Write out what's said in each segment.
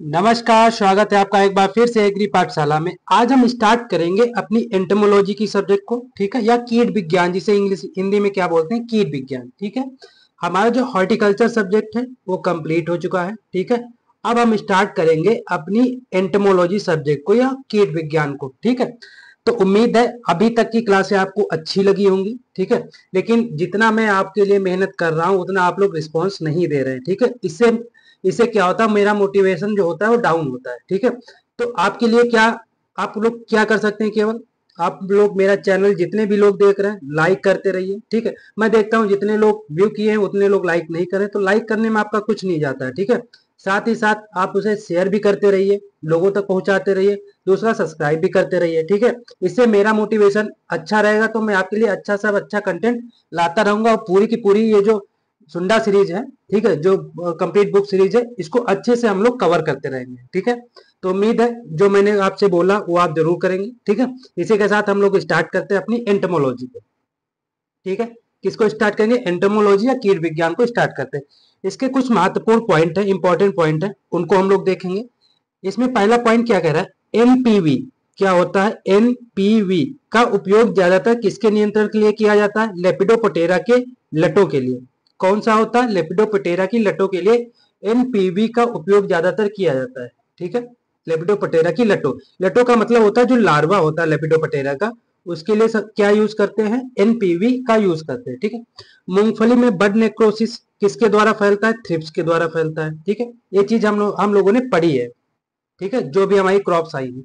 नमस्कार, स्वागत है आपका एक बार फिर से एग्री पाठशाला में। आज हम स्टार्ट करेंगे अपनी एंटोमोलॉजी की सब्जेक्ट को, ठीक है, या कीट विज्ञान, जिसे इंग्लिश हिंदी में क्या बोलते हैं, कीट विज्ञान। ठीक है, हमारा जो हॉर्टिकल्चर सब्जेक्ट है वो कंप्लीट हो चुका है। ठीक है, अब हम स्टार्ट करेंगे अपनी एंटोमोलॉजी सब्जेक्ट को या कीट विज्ञान को। ठीक है, तो उम्मीद है अभी तक की क्लासें आपको अच्छी लगी होंगी। ठीक है, लेकिन जितना मैं आपके लिए मेहनत कर रहा हूँ उतना आप लोग रिस्पॉन्स नहीं दे रहे हैं। ठीक है, इससे इससे क्या होता है, मेरा मोटिवेशन जो होता है वो डाउन होता है। ठीक है, तो आपके लिए क्या, आप लोग क्या कर सकते हैं, केवल आप लोग मेरा चैनल जितने भी लोग देख रहे हैं लाइक करते रहिए। ठीक है, मैं देखता हूँ जितने लोग व्यू किए हैं उतने लोग लाइक नहीं करें, तो लाइक करने में आपका कुछ नहीं जाता है। ठीक है, साथ ही साथ आप उसे शेयर भी करते रहिए, लोगों तक पहुंचाते रहिए। दूसरा, सब्सक्राइब भी करते रहिए। ठीक है, इससे मेरा मोटिवेशन अच्छा रहेगा, तो मैं आपके लिए अच्छा सा अच्छा कंटेंट लाता रहूंगा। और पूरी की पूरी ये जो सुंडा सीरीज है, ठीक है, जो कंप्लीट बुक सीरीज है, इसको अच्छे से हम लोग कवर करते रहेंगे। ठीक है, तो उम्मीद है जो मैंने आपसे बोला वो आप जरूर करेंगे। ठीक है, इसी के साथ हम लोग स्टार्ट करते हैं अपनी एंटोमोलॉजी को। ठीक है, किसको स्टार्ट करेंगे, एंटोमोलॉजी या कीट विज्ञान को स्टार्ट करते हैं। इसके कुछ महत्वपूर्ण पॉइंट है, इंपॉर्टेंट पॉइंट है, उनको हम लोग देखेंगे। इसमें पहला पॉइंट क्या कह रहा है, एनपीवी क्या होता है। एनपीवी का उपयोग ज्यादातर किसके नियंत्रण के लिए किया जाता है, लेपिडोप्टेरा के लटों के लिए। कौन सा होता है, लेपिडोप्टेरा की लटों के लिए एनपीवी का उपयोग ज्यादातर किया जाता है। ठीक है, लेपिडोप्टेरा की लटो, लटो का मतलब होता है जो लार्वा होता है लेपिडोप्टेरा का, उसके लिए क्या यूज करते हैं, एनपीवी का यूज करते हैं। ठीक है, मूंगफली में बड नेक्रोसिस किसके द्वारा फैलता है, थ्रिप्स के द्वारा फैलता है। ठीक है, ये चीज हम लोगों ने पढ़ी है। ठीक है, जो भी हमारी क्रॉप्स आई है।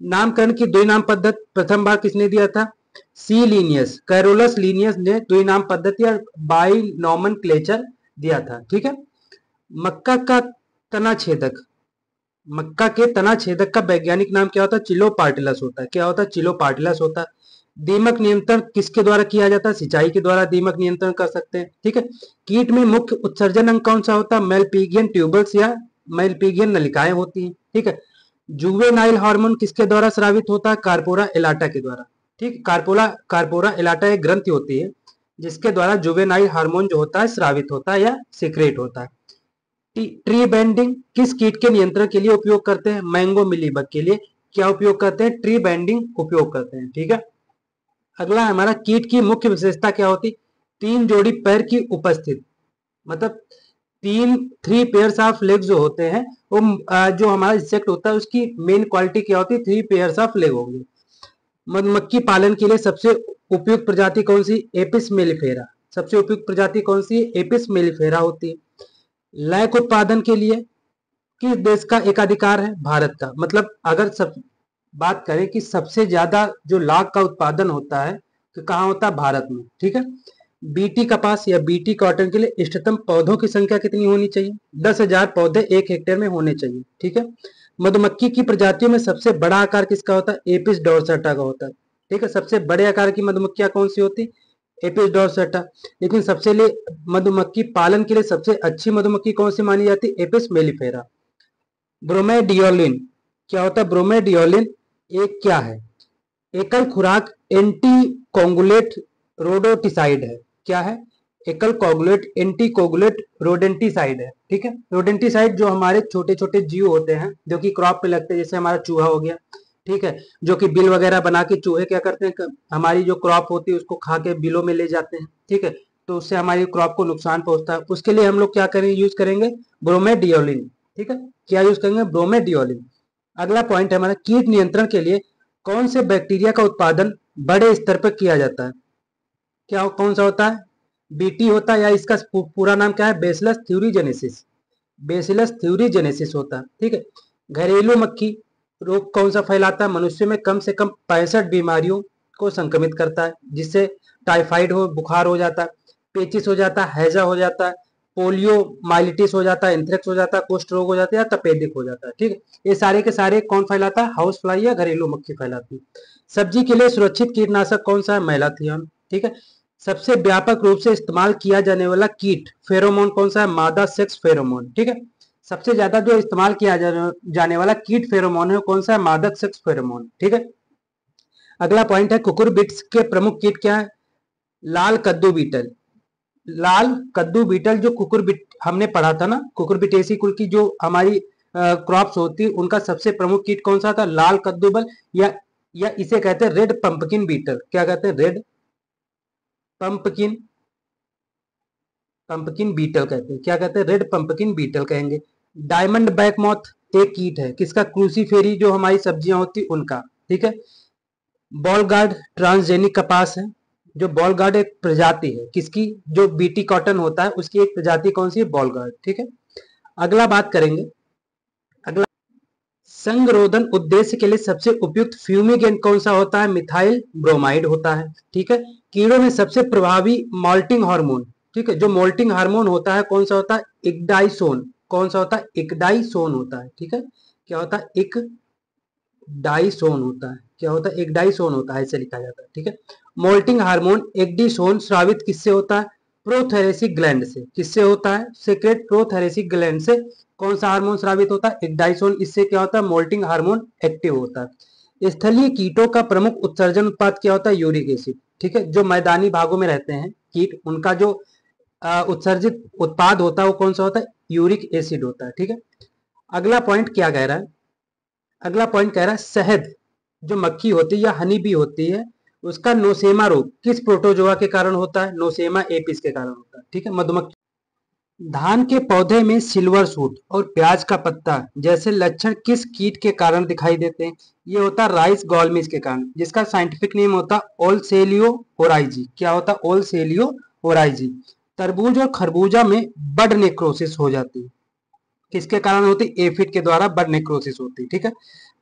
नामकरण की द्विनाम पद्धति प्रथम बार किसने दिया था, सी लीनियस, कैरोलस लीनियस ने द्विनाम पद्धति और बाइनोमेनक्लेचर दिया था। ठीक है, मक्का का तना छेदक, मक्का के तना छेदक का वैज्ञानिक नाम क्या होता है, चिलोपार्टिलस होता है। क्या होता है, चिलोपार्टिलस होता है। दीमक नियंत्रण किसके द्वारा किया जाता है, सिंचाई के द्वारा दीमक नियंत्रण कर सकते हैं। ठीक है, कीट में मुख्य उत्सर्जन अंग कौन सा होता है, मेलपीगियन ट्यूबल्स या मेलपीगियन नलिकाएं होती हैं। ठीक है, जुवेनाइल हार्मोन किसके द्वारा स्रावित होता है, कार्पोरा एलाटा के द्वारा। ठीक, कार्पोरा एलाटा एक ग्रंथि होती है जिसके द्वारा जुवेनाइल हार्मोन जो होता है स्रावित होता है या सिक्रेट होता है। ट्री बेंडिंग किस कीट के नियंत्रण के लिए उपयोग करते हैं, मैंगो मिलीबग के लिए क्या उपयोग करते हैं, ट्री बेंडिंग उपयोग करते हैं। ठीक है, अगला हमारा कीट की मुख्य विशेषता क्या होती, तीन जोड़ी पैर की उपस्थित, मतलब तीन थ्री पेयर्स ऑफ लेग जो होते हैं वो जो हमारा इंसेक्ट होता है उसकी मेन क्वालिटी क्या होती है, थ्री पेयर्स ऑफ लेग होंगे। मधुमक्खी पालन के लिए सबसे उपयुक्त प्रजाति कौन सी, एपिस मेलिफेरा, सबसे उपयुक्त प्रजाति कौन सी, एपिस मेलिफेरा होती है। लैक उत्पादन के लिए किस देश का एकाधिकार है, भारत का। मतलब अगर सब बात करें कि सबसे ज्यादा जो लाख का उत्पादन होता है तो कहाँ होता है, भारत में। ठीक है, बीटी कपास या बीटी कॉटन के लिए इष्टतम पौधों की संख्या कितनी होनी चाहिए, 10,000 पौधे 1 हेक्टेयर में होने चाहिए। ठीक है, मधुमक्खी की प्रजातियों में सबसे बड़ा आकार किसका होता है, एपिस डोर्साटा का होता है। ठीक है, सबसे बड़े आकार की मधुमक्खियां कौन सी होती, एपिस डोर्साटा। लेकिन सबसे लिए मधुमक्खी पालन के लिए सबसे अच्छी मधुमक्खी कौन सी मानी जाती है, एपिस मेलिफेरा। ब्रोमेडियोलिन क्या होता है, ब्रोमेडियोलिन एक क्या है, एकल खुराक एंटी कोगुलेट रोडोटिसाइड है। क्या है, एकल कोगुलेट एंटी कोगुलेट रोडेंटिसाइड है। ठीक है, रोडेंटिसाइड जो हमारे छोटे छोटे जीव होते हैं जो कि क्रॉप पे लगते हैं, जैसे हमारा चूहा हो गया। ठीक है, जो कि बिल वगैरह बना के चूहे क्या करते हैं, हमारी जो क्रॉप होती है उसको खा के बिलों में ले जाते हैं। ठीक है, तो उससे हमारी क्रॉप को नुकसान पहुंचता है, उसके लिए हम लोग क्या करेंगे, यूज करेंगे ब्रोमेडियोलिन। ठीक है, क्या यूज करेंगे, ब्रोमेडियोलिन। अगला पॉइंट है हमारा, कीट नियंत्रण के लिए कौन से बैक्टीरिया का उत्पादन बड़े स्तर पर किया जाता है, क्या कौन सा होता है, बीटी होता है, या इसका पूरा नाम क्या है, बेसिलस थ्यूरीजेनेसिस, बेसिलस थ्यूरीजेनेसिस होता है। ठीक है, घरेलू मक्खी रोग कौन सा फैलाता है, मनुष्य में कम से कम 65 बीमारियों को संक्रमित करता है, जिससे टाइफाइड हो, बुखार हो जाता है, पेचिस हो जाता है, हैजा हो जाता है, पोलियो माइलिटिस हो जाता है, एंथ्रेक्स हो जाता है, कुष्ठ रोग हो जाता है, या तपेदिक हो जाता है। ठीक है, ये सारे के सारे कौन फैलाता है, हाउस फ्लाई या घरेलू मक्खी फैलाती है। सब्जी के लिए सुरक्षित कीटनाशक कौन सा है, मैलाथियन। ठीक है, सबसे व्यापक रूप से इस्तेमाल किया जाने वाला कीट फेरोमोन कौन सा है, मादा सेक्स फेरोमोन। ठीक है, सबसे ज्यादा जो इस्तेमाल किया जाने वाला कीट फेरोमोन है कौन सा है, मादक सेक्स फेरोमोन। ठीक है, अगला पॉइंट है, कुकुरबिट्स के प्रमुख कीट क्या है, लाल कद्दू बीटल, लाल कद्दू बीटल जो कुकुरबिट हमने पढ़ा था ना, कुकुरबिटेसी कुल की जो हमारी क्रॉप्स होती है उनका सबसे प्रमुख कीट कौन सा था? लाल कद्दूबल या इसे कहते हैं रेड पंपकिन बीटल। क्या कहते हैं? रेड पंपकिन पंपकिन बीटल कहते हैं। क्या कहते हैं? रेड पंपकिन बीटल कहेंगे। डायमंड बैक मॉथ एक कीट है किसका? क्रूसीफेरी जो हमारी सब्जियां होती उनका। ठीक है। बॉल गार्ड ट्रांसजेनिक कपास है। जो बॉल गार्ड एक प्रजाति है किसकी? जो बीटी कॉटन होता है उसकी एक प्रजाति कौन सी है? Ball guard. ठीक है। अगला बात करेंगे। अगला, संगरोधन उद्देश्य के लिए सबसे उपयुक्त फ्यूमिगेंट कौन सा होता है? मिथाइल ब्रोमाइड होता है। ठीक है। कीड़ों में सबसे प्रभावी मॉल्टिंग हार्मोन, ठीक है, जो मोल्टिंग हार्मोन होता है कौन सा होता है? इकडाइसोन। कौन सा होता है? इकडाइसोन होता है। ठीक है। क्या होता है? इकडाइसोन होता है। क्या होता है? इकडाइसोन होता है, ऐसे लिखा जाता है। ठीक है। मोल्टिंग हार्मोन एक्डिसोन स्रावित किससे होता है? प्रोथेरेसिक ग्लैंड से। किससे होता है? सेक्रेट प्रोथेरेसिक ग्लैंड से कौन सा हार्मोन स्रावित होता है? इकडाइसोन। इससे क्या होता है? मोल्टिंग हार्मोन एक्टिव होता है। स्थलीय कीटों का प्रमुख उत्सर्जन उत्पाद क्या होता है? Uric acid. ठीक है। जो मैदानी भागों में रहते हैं कीट, उनका जो उत्सर्जित उत्पाद होता है वो कौन सा होता है? यूरिक एसिड होता है। ठीक है। अगला पॉइंट क्या कह रहा है? अगला पॉइंट कह रहा है शहद जो मक्खी होती है या हनी बी होती है उसका नोसेमा रोग किस प्रोटोजोआ के कारण होता है? नोसेमा एपिस के कारण होता है। ठीक है। मधुमक्खी। धान के पौधे में सिल्वर सूट और प्याज का पत्ता जैसे लक्षण किस कीट के कारण दिखाई देते हैं? ये होता है राइस गॉलमिस के कारण, जिसका साइंटिफिक नेम होता है ओलसेलियो ओराइजी। क्या होता है? ओलसेलियो ओराइजी। तरबूज और खरबूजा में बड नेक्रोसिस हो जाती है किसके कारण होती है? एफिड के द्वारा बड नेक्रोसिस होती है। ठीक है।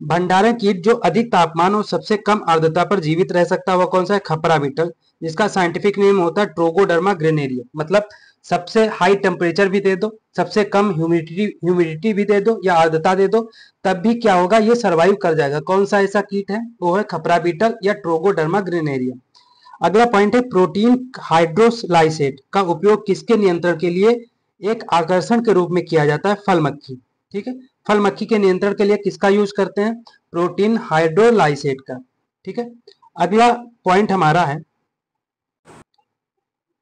भंडारण कीट जो अधिक तापमान और सबसे कम आर्द्रता पर जीवित रह सकता है वह कौन सा है? खपरा बीटल, जिसका साइंटिफिक नेम होता है ट्रोगोडर्मा ग्रेनेरिया। मतलब सबसे हाई टेम्परेचर भी दे दो, सबसे कम ह्यूमिडिटी भी दे दो या आर्द्रता दे दो, तब भी क्या होगा? ये सर्वाइव कर जाएगा। कौन सा ऐसा कीट है? वो है खपरा बीटल या ट्रोगोडर्मा ग्रेनेरिया। अगला पॉइंट है प्रोटीन हाइड्रोलाइसेट का उपयोग किसके नियंत्रण के लिए एक आकर्षण के रूप में किया जाता है? फल मक्खी। ठीक है। फल मक्खी के नियंत्रण के लिए किसका यूज करते हैं? प्रोटीन हाइड्रोलाइसेट का। ठीक है। अगला पॉइंट हमारा है,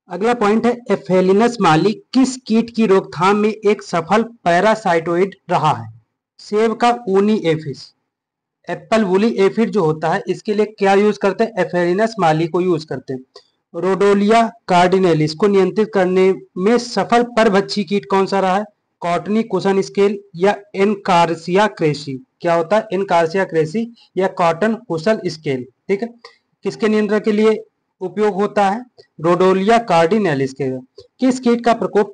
अगला पॉइंट है एफेलिनस माली किस कीट की रोकथाम में एक सफल पैरासाइटोइड रहा है? सेब का ऊनी एफिस, एप्पल वुली एफिड जो होता है इसके लिए क्या यूज करते हैं? एफेलिनस माली को यूज करते हैं। रोडोलिया कार्डिनेलिस को नियंत्रित करने में सफल परभक्षी कीट कौन सा रहा है? कॉटनी कुशन स्केल या एनकार्सिया क्रेसी। क्या होता है? एनकार्सिया क्रेसी या कॉटन कुशन स्केल। ठीक है। किसके नियंत्रण के लिए उपयोग होता है? रोडोलिया कार्डिनेलिस के। किस कीट का प्रकोप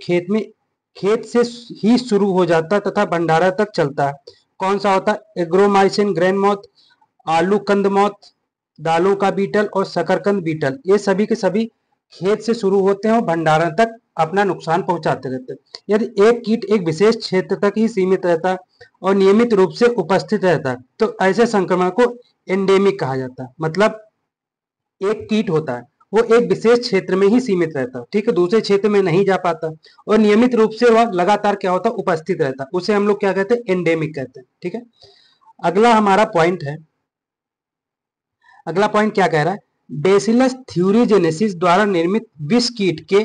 खेत से ही शुरू हो जाता है तथा भंडारण तक चलता है? कौन सा होता है? एग्रोमाइसिन ग्रेन मॉथ, आलू कंद मॉथ, दालों का बीटल और शकरकंद बीटल। ये सभी के सभी खेत से शुरू होते हैं और भंडारण तक अपना नुकसान पहुंचाते रहते हैं। यदि एक कीट एक विशेष क्षेत्र तक ही सीमित रहता है और नियमित रूप से उपस्थित रहता है तो ऐसे संक्रमण को एंडेमिक कहा जाता है। मतलब एक कीट होता है वो एक विशेष क्षेत्र में ही सीमित रहता है, ठीक है, दूसरे क्षेत्र में नहीं जा पाता और नियमित रूप से वह लगातार क्या होता है? उपस्थित रहता है। उसे हम लोग क्या कहते हैं? एंडेमिक कहते हैं। ठीक है। अगला हमारा पॉइंट है, अगला पॉइंट क्या कह रहा है? बेसिलस थ्यूरिजेनेसिस द्वारा निर्मित विष कीट के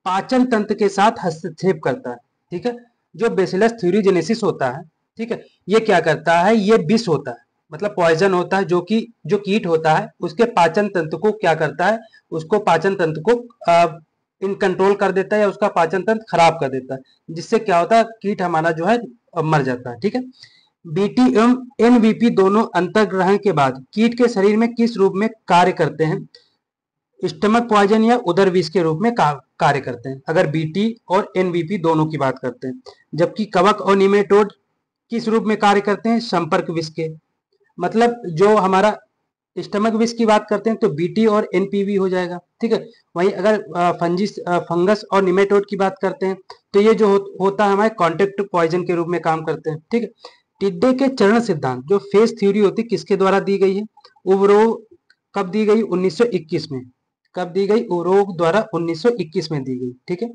पाचन तंत्र के साथ हस्तक्षेप करता है। ठीक है। जो बेसिलस थ्यूरिजेनेसिस होता है, ठीक है, ये क्या करता है? ये विष होता है, मतलब पॉइजन होता है, जो कि जो कीट होता है उसके पाचन तंत्र को क्या करता है? उसको पाचन तंत्र को इन कंट्रोल कर देता है या उसका पाचन तंत्र खराब कर देता है, जिससे क्या होता है? कीट हमारा जो है मर जाता है। ठीक है। बीटी एवं एनवीपी दोनों अंतर्ग्रहण के बाद कीट के शरीर में किस रूप में कार्य करते हैं? स्टमक पॉइजन या उदर विष के रूप में कार्य करते हैं, अगर बीटी और एनवीपी दोनों की बात करते हैं। जबकि कवक और निमेटोड किस रूप में कार्य करते हैं? संपर्क विष के। मतलब जो हमारा स्टमक विष की बात करते हैं तो बीटी और एनपीवी हो जाएगा। ठीक है। वहीं अगर फंगस और निमेटोड की बात करते हैं तो ये जो होता है हमारे कॉन्टेक्ट पॉइजन के रूप में काम करते हैं। ठीक है। टिड्डे के चरण सिद्धांत जो फेस थ्योरी होती है किसके द्वारा दी गई है? उबरो कब दी गई? 1921 में। कब दी गई? उबरो द्वारा 1921 में दी गई। ठीक है।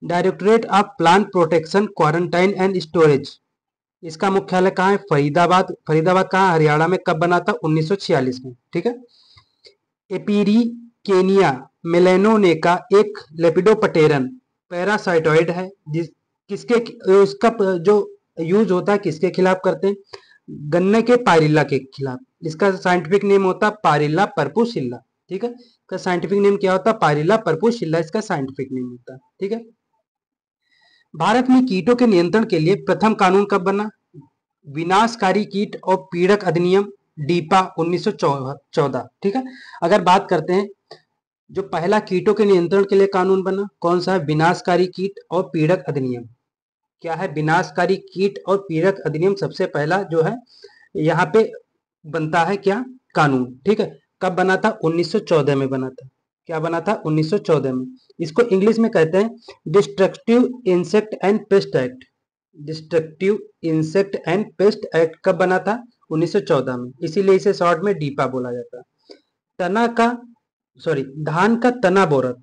Directorate of plant protection quarantine and storage, इसका मुख्यालय कहाँ है? फरीदाबाद। फरीदाबाद कहाँ? हरियाणा में। कब बना था? 1946 में। ठीक है। एपीरिकेनिया मेलेनोनेका एक लेपिडोप्टेरन पैरासाइटोइड है जिस किसके उसका जो यूज होता है किसके खिलाफ करते हैं, गन्ने के पायरिल्ला के खिलाफ। इसका साइंटिफिक नेम होता है पायरिल्ला परपुशिल्ला। ठीक है, इसका साइंटिफिक नेम क्या होता है, पायरिल्ला परपुशिल्ला इसका साइंटिफिक नेम होता है। ठीक है, भारत में कीटों के नियंत्रण के लिए प्रथम कानून कब बना, विनाशकारी कीट और पीड़क अधिनियम डीपा 1914। ठीक है, अगर बात करते हैं जो पहला कीटों के नियंत्रण के लिए कानून बना कौन सा है, विनाशकारी कीट और पीड़क अधिनियम। क्या है, विनाशकारी कीट और पीड़क अधिनियम सबसे पहला जो है यहाँ पे बनता है क्या, कानून। ठीक है, कब बना था, 1914 में बना था। क्या बना था, 1914 में। इसको इंग्लिश में कहते हैं destructive insect and paste act. Destructive insect and paste act कब बना था, 1914 में, इसीलिए इसे शॉर्ट में डीपा बोला जाता है। तना का धान का तना बोरर,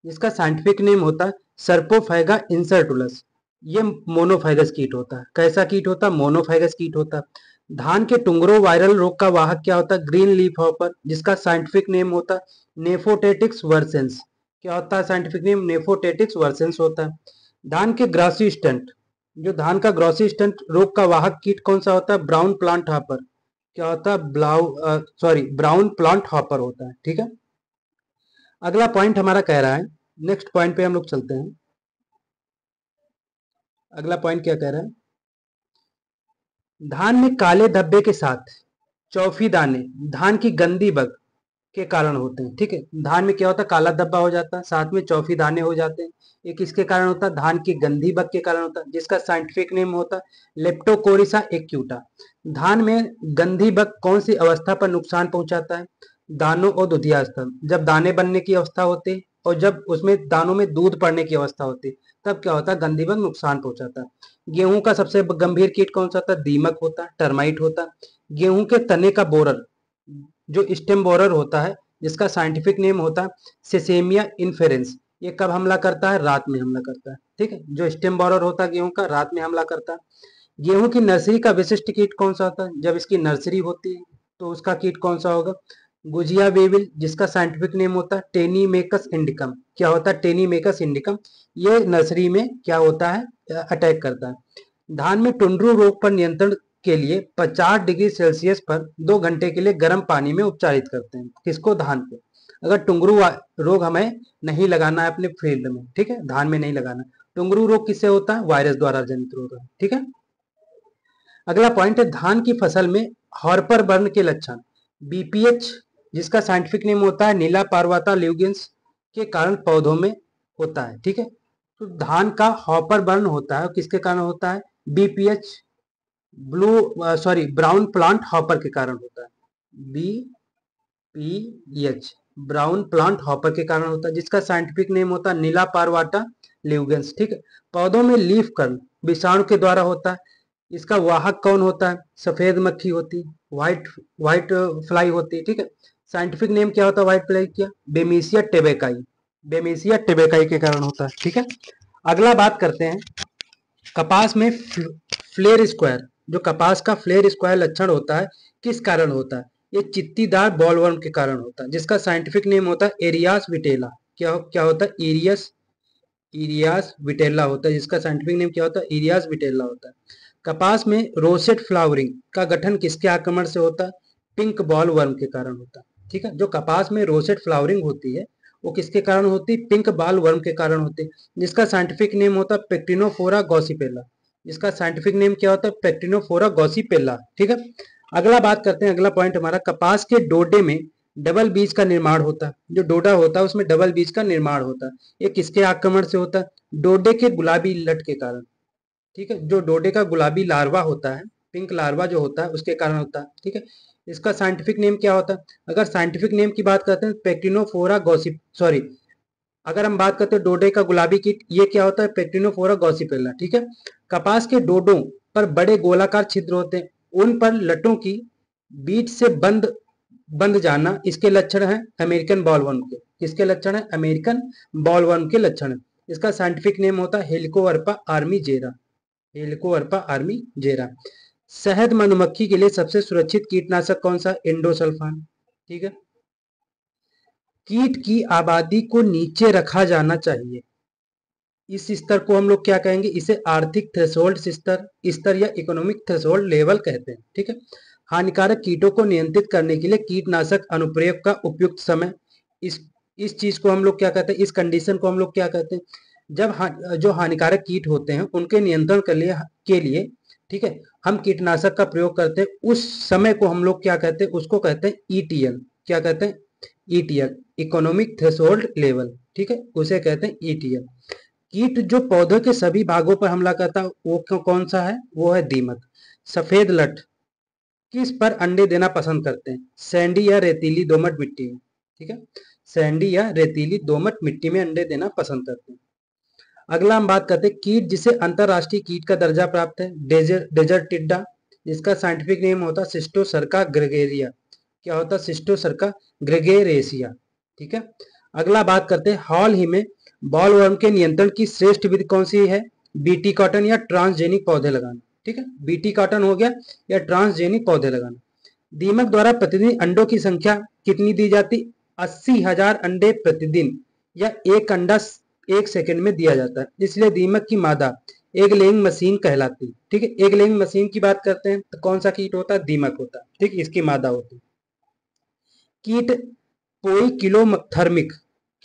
इसका साइंटिफिक नेम होता है सर्पोफाइगा इंसर्टुलस। ये मोनोफाइगस कीट होता है। कैसा कीट होता है, मोनोफाइगस कीट होता है। धान के टुंगरों वायरल रोग का वाहक क्या होता है, ग्रीन लीफ हॉपर, जिसका साइंटिफिक नेम होता है नेफोटेटिक्स वर्सेंस। क्या होता है साइंटिफिक नेम, नेफोटेटिक्स वर्सेंस होता है। धान के ग्रासी स्टंट, जो धान का ग्रासी स्टंट रोग का वाहक कीट कौन सा होता है, ब्राउन प्लांट हॉपर। क्या होता है, ब्राउन प्लांट हॉपर होता है। ठीक है, अगला पॉइंट हमारा कह रहा है, नेक्स्ट पॉइंट पे हम लोग चलते हैं। अगला पॉइंट क्या कह रहा है, धान में काले धब्बे के साथ चौफी दाने धान की गंदी बग के कारण होते हैं। ठीक है, धान में क्या होता है, काला धब्बा हो जाता है, साथ में चौफी दाने हो जाते हैं। ये किसके कारण होता है, धान की गंदी बग के कारण होता है, जिसका साइंटिफिक नेम होता है लेप्टोकोरिसा एक्यूटा। धान में गंदी बग कौन सी अवस्था पर नुकसान पहुंचाता है, दानों और दुधिया स्तर, जब दाने बनने की अवस्था होती है और जब उसमें दानों में दूध पड़ने की अवस्था होती है, तब क्या होता है, गंदी बग नुकसान पहुंचाता है। गेहूं का सबसे गंभीर कीट कौन सा होता है, दीमक होता है, टर्माइट होता है। गेहूं के तने का बोरर, जो स्टेम बोरर होता है, जिसका साइंटिफिक नेम होता है सेसेमिया इन्फेरेंस, ये कब हमला करता है, रात में हमला करता है। ठीक है, जो स्टेम बोरर होता है गेहूं का, रात में हमला करता है। गेहूं की नर्सरी का विशिष्ट कीट कौन सा होता है, जब इसकी नर्सरी होती है तो उसका कीट कौन सा होगा, गुजिया बेबिल, जिसका साइंटिफिक नेम होता है टेनीमेकस इंडिकम। क्या होता है, टेनीमेकस इंडिकम। ये नर्सरी में क्या होता है, अटैक करता है। धान में टुंड्रू रोग पर नियंत्रण के लिए 50 डिग्री सेल्सियस पर 2 घंटे के लिए गर्म पानी में उपचारित करते हैं। किसको, धान को। अगर टुंगरू रोग हमें नहीं लगाना है अपने फील्ड में, ठीक है, धान में नहीं लगाना। टुंगरू रोग किससे होता है, वायरस द्वारा जनित रोग है। ठीक है, अगला पॉइंट है धान की फसल में हॉर्पर बर्न के लक्षण, बीपीएच, जिसका साइंटिफिक नेम होता है नीला पार्वाता ल्यूगेंस, के कारण पौधों में होता है। ठीक है, तो धान का हॉपर बर्न होता है, किसके कारण होता है, बीपीएच, ब्राउन प्लांट हॉपर के कारण होता है। B P H, brown plant hopper के कारण होता है, जिसका साइंटिफिक नेम होता है नीला पारवाटा ल्यूगेंस। ठीक है, पौधों में लीफ कर्ल विषाणु के द्वारा होता है। इसका वाहक कौन होता है, सफेद मक्खी होती है, व्हाइट फ्लाई होती है। ठीक है, साइंटिफिक नेम क्या होता है व्हाइट फ्लाई का, बेमेसिया टेबेकाई। बेमेसिया टेबेकाई के कारण होता है। ठीक है, अगला बात करते हैं कपास में फ्लेयर स्क्वायर, जो कपास का फ्लेयर स्क्वायर लक्षण होता है किस कारण होता है, ये चित्तीदार बॉलवर्म के कारण होता है, जिसका साइंटिफिक नेम होता है एरियास विटेला। क्या होता है, इरियास विटेला होता है, जिसका साइंटिफिक नेम क्या होता है, इरियास विटेला होता है। कपास में रोसेट फ्लावरिंग का गठन किसके आक्रमण से होता है, पिंक बॉल वर्म के कारण होता है। ठीक है, जो कपास में रोसेट फ्लावरिंग होती है वो किसके कारण होती है, पिंक बॉल वर्म के कारण होती है, जिसका साइंटिफिक नेम होता है पेक्टिनोफोरा गॉसिपेला। इसका साइंटिफिक नेम क्या होता है, पेक्टिनोफोरा गॉसिपेला। ठीक है, अगला बात करते हैं, अगला पॉइंट हमारा कपास के डोडे में डबल बीज का निर्माण होता है। जो डोडा होता है उसमें डबल बीज का निर्माण होता है, ये किसके आक्रमण से होता है, डोडे के गुलाबी लट के कारण। ठीक है, जो डोडे का गुलाबी लार्वा होता है, पिंक लार्वा जो होता है उसके कारण होता है। ठीक है, इसका साइंटिफिक नेम क्या होता है, अगर साइंटिफिक नेम की बात करते हैं पेक्टिनोफोरा गॉसिप अगर हम बात करते हैं डोडे का गुलाबी कीट, ये क्या होता है, पेक्टिनोफोरा गॉसिपेला। ठीक है, कपास के डोडों पर बड़े गोलाकार छिद्र होते हैं, उन पर लटों की बीच से बंद बंद जाना इसके लक्षण है अमेरिकन बॉलवर्म के। किसके लक्षण है, अमेरिकन बॉलवर्म के लक्षण है। इसका साइंटिफिक नेम होता है हेलिकोवर्पा आर्मी जेरा। हेलिकोवर्पा आर्मी जेरा। शहद मधुमक्खी के लिए सबसे सुरक्षित कीटनाशक कौन सा, इंडोसल्फान। ठीक है, कीट की आबादी को नीचे रखा जाना चाहिए, इस स्तर को हम लोग क्या कहेंगे, इसे आर्थिक थ्रेशोल्ड स्तर स्तर या इकोनॉमिक थ्रेशोल्ड लेवल कहते हैं। ठीक है, हानिकारक कीटों को नियंत्रित करने के लिए कीटनाशक अनुप्रयोग का उपयुक्त समय, इस इस चीज को हम लोग क्या कहते हैं, इस कंडीशन को हम लोग क्या कहते हैं, जब जो हानिकारक कीट होते हैं उनके नियंत्रण के लिए ठीक है, हम कीटनाशक का प्रयोग करते हैं, उस समय को हम लोग क्या कहते हैं, उसको कहते हैं ईटीएल। क्या कहते हैं, ईटीएल, इकोनॉमिक थ्रेशोल्ड लेवल। ठीक है, उसे कहते हैं ईटीएल। कीट जो पौधों के सभी भागों पर हमला करता है वो कौन सा है, वो है दीमक। सफेद लट किस पर अंडे देना पसंद करते हैं, सैंडी या रेतीली दोमट मिट्टी में। ठीक है, सैंडी या रेतीली दोमट मिट्टी में अंडे देना पसंद करते हैं। अगला हम बात करते हैं कीट जिसे अंतरराष्ट्रीय कीट का दर्जा प्राप्त है, डेजर्ट टिड्डा, जिसका साइंटिफिक नेम होता है सिस्टोसर्का ग्रेगेरिया। क्या होता है, सिस्टोसर्का ग्रेगेरेसिया। ठीक है, अगला बात करते हैं हाल ही में बॉलवर्म के नियंत्रण की श्रेष्ठ विधि कौन सी है, बीटी कॉटन या ट्रांसजेनिक पौधे लगाना। ठीक है, बीटी कॉटन हो गया या ट्रांसजेनिक पौधे लगाना। दीमक द्वारा प्रतिदिन अंडों की संख्या कितनी दी जाती, 80,000 अंडे प्रतिदिन, या एक अंडा 1 सेकंड में दिया जाता है, इसलिए दीमक की मादा एग लेइंग मशीन कहलाती है। ठीक है, एग लेइंग मशीन की बात करते हैं तो कौन सा कीट होता है, दीमक होता है। ठीक, इसकी मादा होती है। कीट पोइकिलोथर्मिक,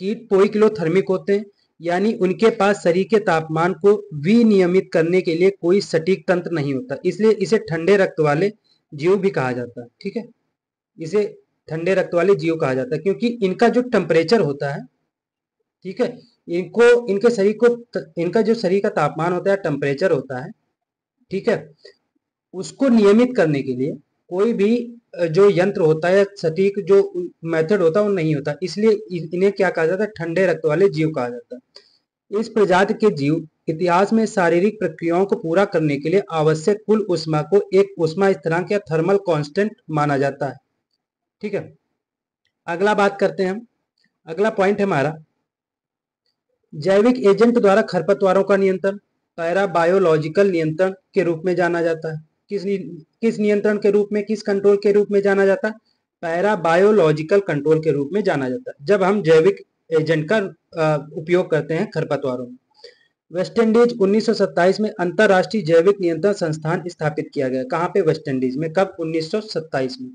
कीट पोइकिलोथर्मिक होते हैं, यानी उनके पास शरीर के तापमान को विनियमित करने के लिए कोई सटीक तंत्र नहीं होता, इसलिए इसे ठंडे रक्त वाले जीव भी कहा जाता है। ठीक है, इसे ठंडे रक्त वाले जीव कहा जाता है क्योंकि इनका जो टेम्परेचर होता है, ठीक है, इनको इनके शरीर को इनका जो शरीर का तापमान होता है, टेम्परेचर होता है, ठीक है, उसको नियमित करने के लिए कोई भी जो यंत्र होता है, सटीक जो मेथड होता है वो नहीं होता, इसलिए इन्हें क्या कहा जाता है, ठंडे रक्त वाले जीव कहा जाता है। इस प्रजाति के जीव इतिहास में शारीरिक प्रक्रियाओं को पूरा करने के लिए आवश्यक कुल ऊष्मा को एक ऊष्मा स्थिरांक या थर्मल कांस्टेंट माना जाता है। ठीक है, अगला बात करते हैं हम, अगला पॉइंट है हमारा जैविक एजेंट द्वारा खरपतवारों का नियंत्रण, पैराबायोलॉजिकल नियंत्रण के रूप में जाना जाता है। किस नियंत्रण के रूप में, किस कंट्रोल के रूप में जाना जाता है, पैराबायोलॉजिकल कंट्रोल के रूप में जाना जाता है, जब हम जैविक एजेंट का उपयोग करते हैं खरपतवारों में। वेस्ट इंडीज 1927 में अंतरराष्ट्रीय जैविक नियंत्रण संस्थान स्थापित किया गया। कहाँ पे, वेस्ट इंडीज में, कब, 1927 में।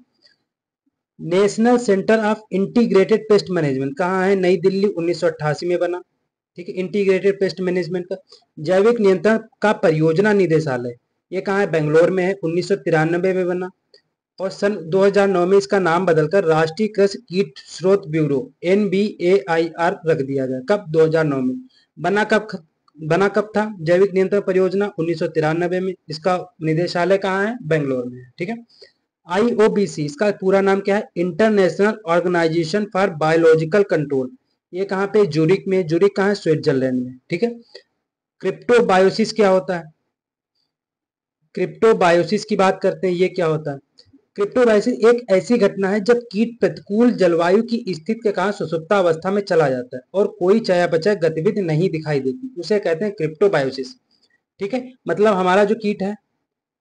National centre of integrated pest management कहाँ है, नई दिल्ली, 1988 में बना। ठीक है, इंटीग्रेटेड पेस्ट मैनेजमेंट का। जैविक नियंत्रण का परियोजना निदेशालय ये कहाँ है, बेंगलोर में है, 1993 में बना। और सन 2009 में इसका नाम बदलकर राष्ट्रीय कृषि कीट स्रोत ब्यूरो NBAIR रख दिया गया। कब, 2009 में। बना कब था जैविक नियंत्रण परियोजना, 1993 में। इसका निदेशालय कहाँ है, बेंगलोर में है। ठीक है, IOBC इसका पूरा नाम क्या है, International Organisation for Biological Control, ये कहाँ पे, जूरिक में। जूरिक कहाँ है, स्विट्जरलैंड में। ठीक है, क्रिप्टोबायोसिस क्या होता है, क्रिप्टोबायोसिस की बात करते हैं, ये क्या होता है। क्रिप्टोबायोसिस एक ऐसी घटना है जब कीट प्रतिकूल जलवायु की स्थिति के कारण सुषुप्ता अवस्था में चला जाता है और कोई चयापचय गतिविधि नहीं दिखाई देती, उसे कहते हैं क्रिप्टोबायोसिस। ठीक है, मतलब हमारा जो कीट है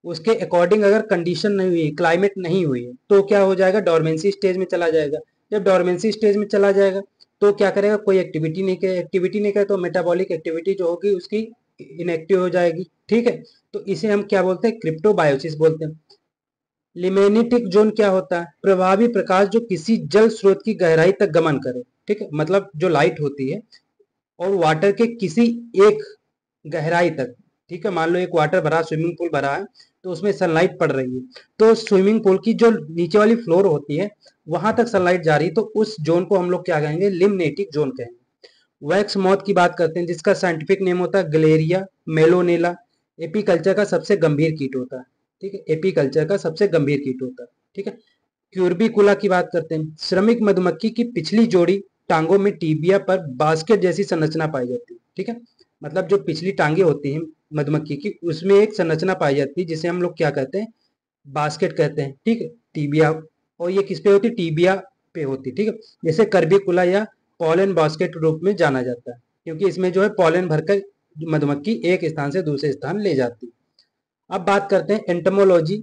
उसके अकॉर्डिंग अगर कंडीशन नहीं हुई, क्लाइमेट नहीं हुई है, तो क्या हो जाएगा, डोरमेंसी स्टेज में चला जाएगा। जब डोरमेंसी स्टेज में चला जाएगा तो क्या करेगा, कोई एक्टिविटी नहीं करे तो मेटाबॉलिक एक्टिविटी जो होगी उसकी इनएक्टिव हो जाएगी। ठीक है, तो इसे हम क्या बोलते हैं, क्रिप्टोबायोसिस बोलते हैं। लिमेनिटिक जोन क्या होता है, प्रभावी प्रकाश जो किसी जल स्रोत की गहराई तक गमन करे। ठीक है, मतलब जो लाइट होती है और वाटर के किसी एक गहराई तक, ठीक है, मान लो एक वाटर भरा, स्विमिंग पूल भरा है, तो उसमें सनलाइट पड़ रही है, तो स्विमिंग पूल की जो नीचे वाली फ्लोर होती है वहां तक सनलाइट जा रही है, तो उस जोन को हम लोग क्या कहेंगे, लिमनेटिक जोन कहेंगे। वैक्स मॉथ की बात करते हैं जिसका साइंटिफिक नेम होता है गलेरिया मेलोनेला, एपीकल्चर का सबसे गंभीर कीट होता है। ठीक है, एपीकल्चर का सबसे गंभीर कीट होता है। ठीक है, क्यूर्बिकुला की बात करते हैं, श्रमिक मधुमक्खी की पिछली जोड़ी टांगों में टीबिया पर बास्केट जैसी संरचना पाई जाती है। ठीक है, मतलब जो पिछली टांगे होती हैं मधुमक्खी की, उसमें एक संरचना पाई जाती है जिसे हम लोग क्या कहते हैं, बास्केट कहते हैं। ठीक है, टीबिया, और ये किस पे होती है, टीबिया पे होती है। ठीक है, जैसे कर्बिकुला या पॉलन बास्केट रूप में जाना जाता है, क्योंकि इसमें जो है पॉलन भरकर मधुमक्खी एक स्थान से दूसरे स्थान ले जाती है। अब बात करते हैं एंटोमोलॉजी।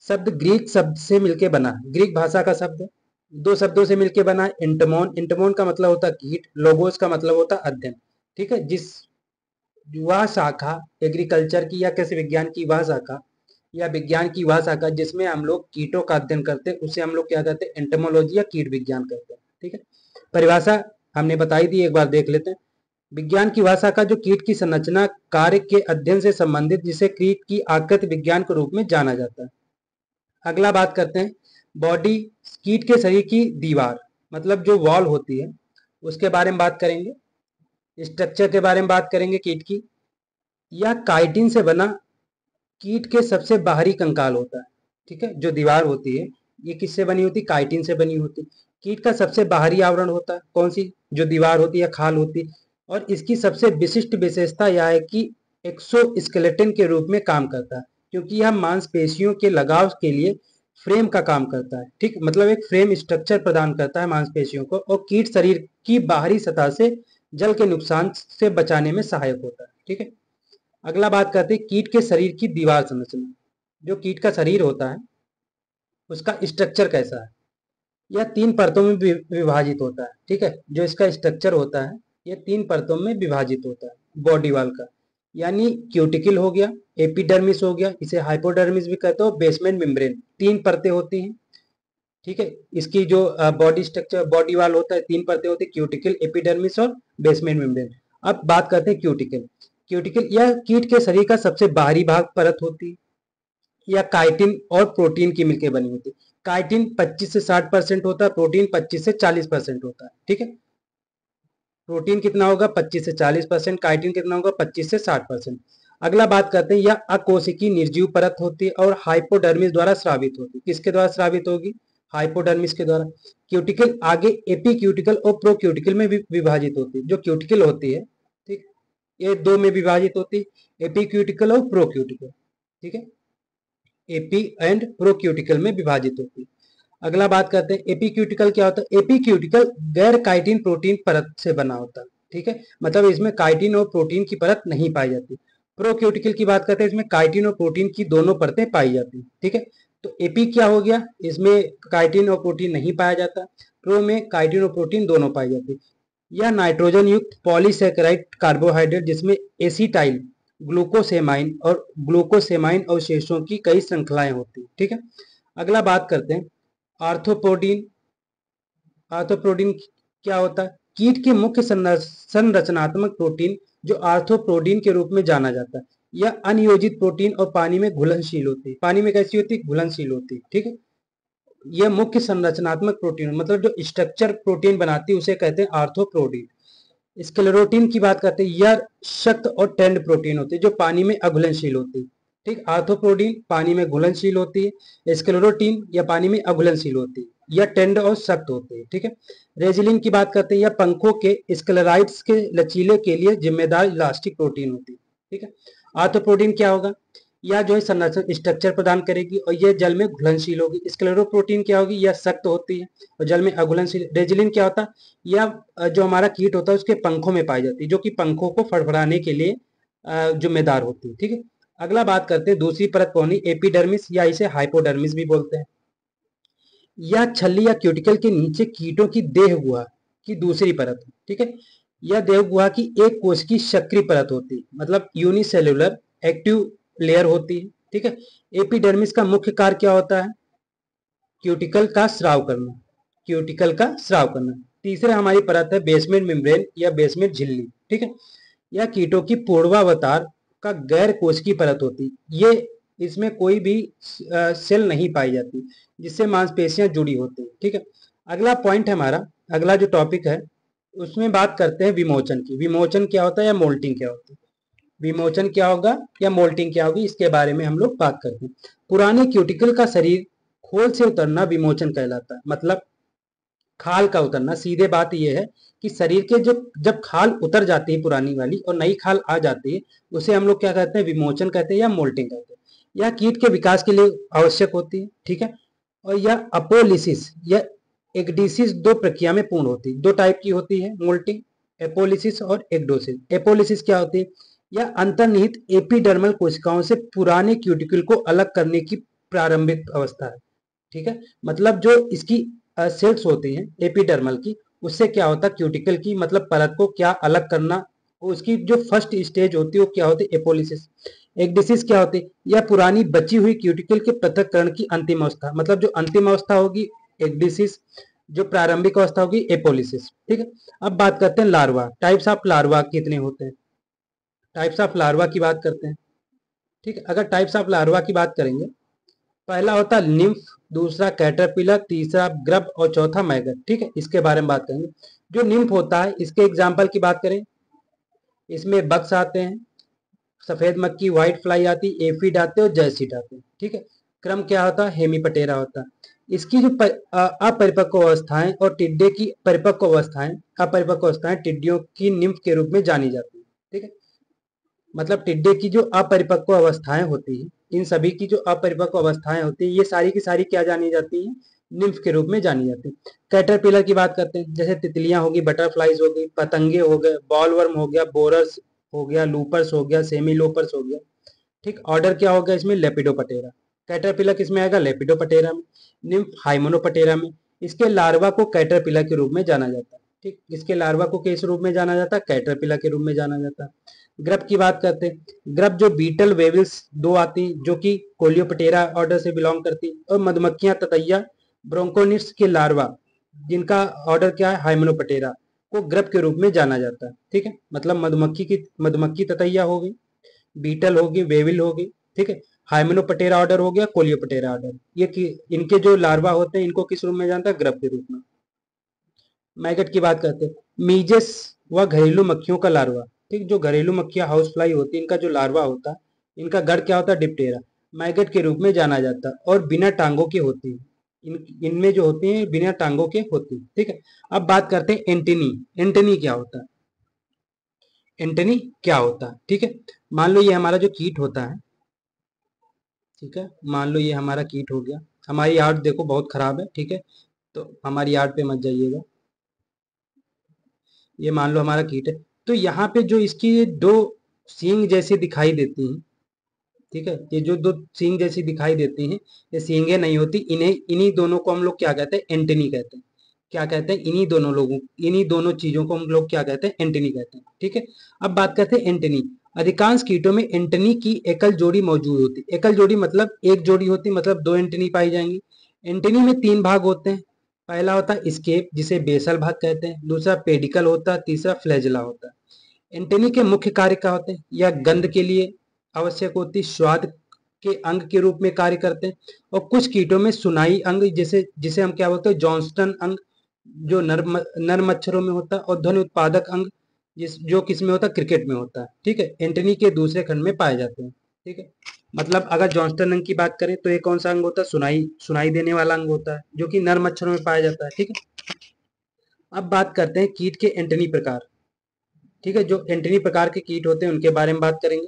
शब्द ग्रीक शब्द से मिलकर बना है, ग्रीक भाषा का शब्द, दो शब्दों से मिलकर बना है, एंटोमोन। एंटोमोन का मतलब होता है कीट, लोगोस का मतलब होता है अध्ययन। ठीक है, जिस वह शाखा एग्रीकल्चर की या कृषि विज्ञान की वह शाखा या विज्ञान की वह शाखा जिसमें हम लोग कीटों का अध्ययन करते हैं, उसे हम लोग क्या कहते हैं, एंटोमोलॉजी या कीट विज्ञान कहते हैं। ठीक है, परिभाषा हमने बताई थी, एक बार देख लेते हैं। विज्ञान की वह शाखा जो कीट की संरचना कार्य के अध्ययन से संबंधित, जिसे कीट की आकृति विज्ञान के रूप में जाना जाता है। अगला बात करते हैं बॉडी, कीट के शरीर की दीवार, मतलब जो वॉल होती है उसके बारे में बात करेंगे। स्ट्रक्चर के बारे में बात करेंगे कीट की। या काइटिन से बना कीट के सबसे बाहरी कंकाल होता है। ठीक है, जो दीवार होती है ये किससे बनी होती है, काइटिन से बनी होती है। कीट का सबसे बाहरी आवरण होता है कौन सी, जो दीवार होती है, खाल होती है। और इसकी सबसे विशिष्ट विशेषता यह है कि एक्सोस्केलेटन के रूप में काम करता है, क्योंकि यह मांसपेशियों के लगाव के लिए फ्रेम का काम करता है। ठीक, मतलब एक फ्रेम स्ट्रक्चर प्रदान करता है मांसपेशियों को, और कीट शरीर की बाहरी सतह से जल के नुकसान से बचाने में सहायक होता है। ठीक है, अगला बात करते हैं कीट के शरीर की दीवार संरचना। जो कीट का शरीर होता है उसका स्ट्रक्चर कैसा है, यह तीन परतों में विभाजित होता है। ठीक है, जो इसका स्ट्रक्चर होता है ये तीन परतों में विभाजित होता है बॉडी वाल का। यानी क्यूटिकल हो गया, एपिडर्मिस हो गया, इसे हाइपोडर्मिस भी कहते हो, बेसमेंट मेम्ब्रेन, तीन परतें होती हैं। ठीक है, इसकी जो बॉडी स्ट्रक्चर, बॉडी वाल होता है, तीन परतें होती है, क्यूटिकल, एपिडर्मिस और बेसमेंट मेम्ब्रेन। अब बात करते हैं क्यूटिकल। क्यूटिकल यह कीट के शरीर का सबसे बाहरी भाग परत होती है, या काइटिन और प्रोटीन की मिलकर बनी होती है। काइटिन 25 से 60% होता है, प्रोटीन 25 से 40% होता है। ठीक है, प्रोटीन कितना होगा, 25 से 40%, काइटिन कितना होगा, 25 से 60%। अगला बात करते हैं, यह अकोशिकीय निर्जीव परत होती है और हाइपोडर्मिस द्वारा स्रावित होती है। किसके द्वारा स्रावित होगी, हाइपोडर्मिस के द्वारा। क्यूटिकल आगे एपीक्यूटिकल और प्रोक्यूटिकल में विभाजित होती है। जो क्यूटिकल होती है, ठीक, ये दो में विभाजित होती है, एपीक्यूटिकल और प्रोक्यूटिकल। ठीक है, एपी एंड प्रोक्यूटिकल में विभाजित होती है। अगला बात करते हैं एपीक्यूटिकल क्या होता है। एपीक्यूटिकल गैर काइटिन प्रोटीन परत से बना होता है। ठीक है, मतलब इसमें काइटिन और प्रोटीन की परत नहीं पाई जाती। प्रोक्यूटिकल की बात करते हैं, इसमें काइटिन और प्रोटीन की दोनों परतें पाई जाती हैं। ठीक है, तो एपी क्या हो गया, इसमें काइटिन और प्रोटीन नहीं पाया जाता, प्रो में काइटिन और प्रोटीन दोनों पाई जाती। यह नाइट्रोजन युक्त पॉलीसेकेराइड कार्बोहाइड्रेट जिसमें एसिटाइल, ग्लूकोसेमाइन और ग्लूकोसेमाइन अवशेषों की कई श्रृंखलाएं होती हैं। ठीक है, अगला बात करते हैं आर्थ्रोपोडीन। आर्थ्रोपोडीन क्या होता है, कीट के मुख्य संरचनात्मक प्रोटीन जो आर्थ्रोपोडीन के रूप में जाना जाता है। यह अनियोजित प्रोटीन और पानी में घुलनशील होती है। पानी में कैसी होती है, घुलनशील होती है। ठीक है, यह मुख्य संरचनात्मक प्रोटीन, मतलब जो स्ट्रक्चर प्रोटीन बनाती है उसे कहते हैं आर्थ्रोपोडीन। स्क्लेरोटीन की बात करते हैं, यह सख्त और टेंड प्रोटीन होती है जो पानी में अघुलनशील होती है। ठीक, आर्थ्रोपोडीन पानी में घुलनशील होती है, स्क्लेरोटीन या पानी में अघुलनशील होती है, यह टेंड और सख्त होती है। ठीक है, रेजिलिन की बात करते हैं, यह पंखों के स्क्लेराइड्स के लचीले के लिए जिम्मेदार इलास्टिक प्रोटीन होती है। ठीक है, आर्थ्रोपोडीन क्या होगा, यह जो है संरचना स्ट्रक्चर प्रदान करेगी और यह जल में घुलनशील होगी। स्क्लेरोप्रोटीन क्या होगी, यह सख्त होती है और जल में अघुलनशील। रेजिलिन क्या होता है, यह जो हमारा कीट होता है उसके पंखों में पाई जाती है, जो कि पंखों को फड़फड़ाने के लिए जिम्मेदार होती है। ठीक है, अगला बात करते हैं दूसरी परत कौन है, एपिडर्मिस या इसे हाइपोडर्मिस भी बोलते हैं। यह छल्ली या क्यूटिकल के नीचे कीटों की देह गुहा की दूसरी परत है। ठीक है, यह देह गुहा की एक कोश की सक्रिय परत होती है, मतलब यूनिसेलुलर एक्टिव लेयर होती है। ठीक है, एपिडर्मिस का मुख्य कार्य क्या होता है, क्यूटिकल का स्राव करना, क्यूटिकल का स्राव करना। तीसरा हमारी परत है बेसमेंट मेम्ब्रेन या बेसमेंट झिल्ली। ठीक है, यह कीटों की पूर्वावतार का गैर कोशिकीय परत होती, ये इसमें कोई भी सेल नहीं पाई जाती जिससे मांसपेशियां जुड़ी होती हैं। ठीक है, अगला पॉइंट है हमारा, अगला जो टॉपिक है उसमें बात करते हैं विमोचन की। विमोचन क्या होता है या मोल्टिंग क्या होती है, विमोचन क्या होगा या मोल्टिंग क्या होगी, इसके बारे में हम लोग बात करते हैं। पुराने क्यूटिकल का शरीर खोल से उतरना विमोचन कहलाता है, मतलब खाल का उतरना। सीधे बात यह है कि शरीर के जो जब खाल उतर जाती है पुरानी वाली और नई खाल आ जाती है, उसे हम लोग क्या कहते हैं, विमोचन कहते हैं या मोल्टिंग कहते हैं। यह कीट के विकास के लिए आवश्यक होती है। ठीक है, और यह अपोलिसिस या एक्डिसिस दो प्रक्रिया में पूर्ण होती है। दो टाइप की होती है मोल्टिंग, एपोलिसिस और एक्डोसिस। एपोलिसिस क्या होती है, यह अंतर्निहित एपिडर्मल कोशिकाओं से पुराने क्यूटिकल को अलग करने की प्रारंभिक अवस्था है। ठीक है, मतलब जो इसकी सेल्स होती हैं एपिडर्मल की, उससे क्या होता है क्यूटिकल की मतलब परत को क्या अलग करना उसकी जो फर्स्ट स्टेज होती है वो क्या होती है, एपोलिसिस। एक्डिसिस क्या होती है, यह पुरानी बची हुई क्यूटिकल के पृथक्करण की अंतिम अवस्था, मतलब जो अंतिम अवस्था होगी एक्डिसिस, जो प्रारंभिक अवस्था होगी एपोलिसिस। ठीक है। अब बात करते हैं लार्वा, टाइप्स ऑफ लार्वा कितने होते हैं। टाइप्स ऑफ लार्वा की बात करते हैं। ठीक है, अगर टाइप्स ऑफ लार्वा की बात करेंगे, पहला होता है निम्फ, दूसरा कैटरपिलर, तीसरा ग्रब और चौथा मैगट। ठीक है, इसके बारे में बात करेंगे। जो निम्फ होता है, इसके एग्जाम्पल की बात करें, इसमें बग्स आते हैं, सफेद मक्खी, व्हाइट फ्लाई आती, एफिड आते और जैसिड आते हैं। ठीक है। क्रम क्या होता है, हेमीपटेरा होता है। इसकी जो अपरिपक्व अवस्थाएं और टिड्डे की परिपक्व अवस्थाएं, अपरिपक्व अवस्थाएं टिड्डियों की निम्फ के रूप में जानी जाती है। ठीक है, मतलब टिड्डे की जो अपरिपक्व अवस्थाएं होती हैं, इन सभी की जो अपरिपक्व अवस्थाएं होती हैं, ये सारी की सारी क्या जानी जाती हैं, निम्फ के रूप में जानी जाती है। कैटरपिलर की बात करते हैं, जैसे तितलियां होगी, बटरफ्लाइज हो गई, पतंगे हो गए, बॉलवर्म हो गया, बोरस हो गया, लूपर्स हो गया, सेमी लोपर्स हो गया। ठीक, ऑर्डर क्या होगा इसमें, लेपिडोपटेरा। कैटरपिलर किसमें आएगा, लेपिडोपटेरा में। निम्फ हाइमोनोपटेरा में। इसके लार्वा को कैटरपिलर के रूप में जाना जाता है। ठीक, इसके लार्वा को किस रूप में जाना जाता है, कैटरपिलर के रूप में जाना जाता है। ग्रब की बात करते हैं, ग्रब जो बीटल वेविल्स दो आती जो कि कोलियोपटेरा ऑर्डर से बिलोंग करती, और मधुमक्खियां ततैया ब्रोंकोनिट्स के लार्वा जिनका ऑर्डर क्या है, हाइमेनोपटेरा, को ग्रब के रूप में जाना जाता है। ठीक है, मतलब मधुमक्खी ततैया हो गई, बीटल होगी, वेविल होगी। ठीक है, हाइमेनोपटेरा ऑर्डर हो गया, कोलियोपटेरा ऑर्डर, ये कि इनके जो लार्वा होते हैं इनको किस रूप में जानता है, ग्रब के रूप में। मैगट की बात करते हैं, मीजेस व घरेलू मक्खियों का लार्वा। ठीक, जो घरेलू मक्खियां हाउस फ्लाई होती है, इनका जो लार्वा होता है, इनका गढ़ क्या होता है, डिप्टेरा, मैगट के रूप में जाना जाता है, और बिना टांगों के होती है। इनमें जो होती है बिना टांगों के होती है। ठीक है। अब बात करते हैं एंटेनी। एंटेनी क्या होता है, एंटेनी क्या होता है। ठीक है, मान लो ये हमारा जो कीट होता है, ठीक है, मान लो ये हमारा कीट हो गया, हमारी आर्ट देखो बहुत खराब है। ठीक है, तो हमारी आर्ट पे मत जाइएगा, ये मान लो हमारा कीट है। तो यहाँ पे जो इसकी ये दो सींग जैसी दिखाई देती हैं, ठीक है, ये जो दो सींग जैसी दिखाई देती हैं, ये सींगे नहीं होती, इन्हीं दोनों को हम लोग क्या कहते हैं, एंटेनी कहते हैं। क्या कहते हैं, इन्हीं दोनों चीजों को हम लोग क्या कहते हैं, एंटेनी कहते हैं। ठीक है। अब बात करते हैं एंटेनी। अधिकांश कीटों में एंटेनी की एकल जोड़ी मौजूद होती है। एकल जोड़ी मतलब एक जोड़ी होती, मतलब दो एंटेनी पाई जाएंगी। एंटेनी में तीन भाग होते हैं। पहला होता है स्केप, जिसे बेसल भाग कहते हैं, दूसरा पेडिकल होता है, तीसरा फ्लैजिला होता है। एंटेनी के मुख्य कार्य क्या होते हैं, या गंध के लिए आवश्यक होती, स्वाद के अंग के रूप में कार्य करते हैं, और कुछ कीटों में सुनाई अंग, जिसे जिसे हम क्या बोलते हैं, जॉन्स्टन अंग, जो नर मच्छरों में होता है, और ध्वनि उत्पादक अंग, जो किस में होता है, क्रिकेट में होता है। ठीक है, एंटनी के दूसरे खंड में पाए जाते हैं। ठीक है, मतलब अगर जॉन्स्टन अंग की बात करें तो ये कौन सा अंग होता है, सुनाई सुनाई देने वाला अंग होता है, जो कि नर मच्छरों में पाया जाता है। ठीक है। अब बात करते हैं कीट के एंटनी प्रकार। ठीक है, जो एंटनी प्रकार के कीट होते हैं उनके बारे में बात करेंगे।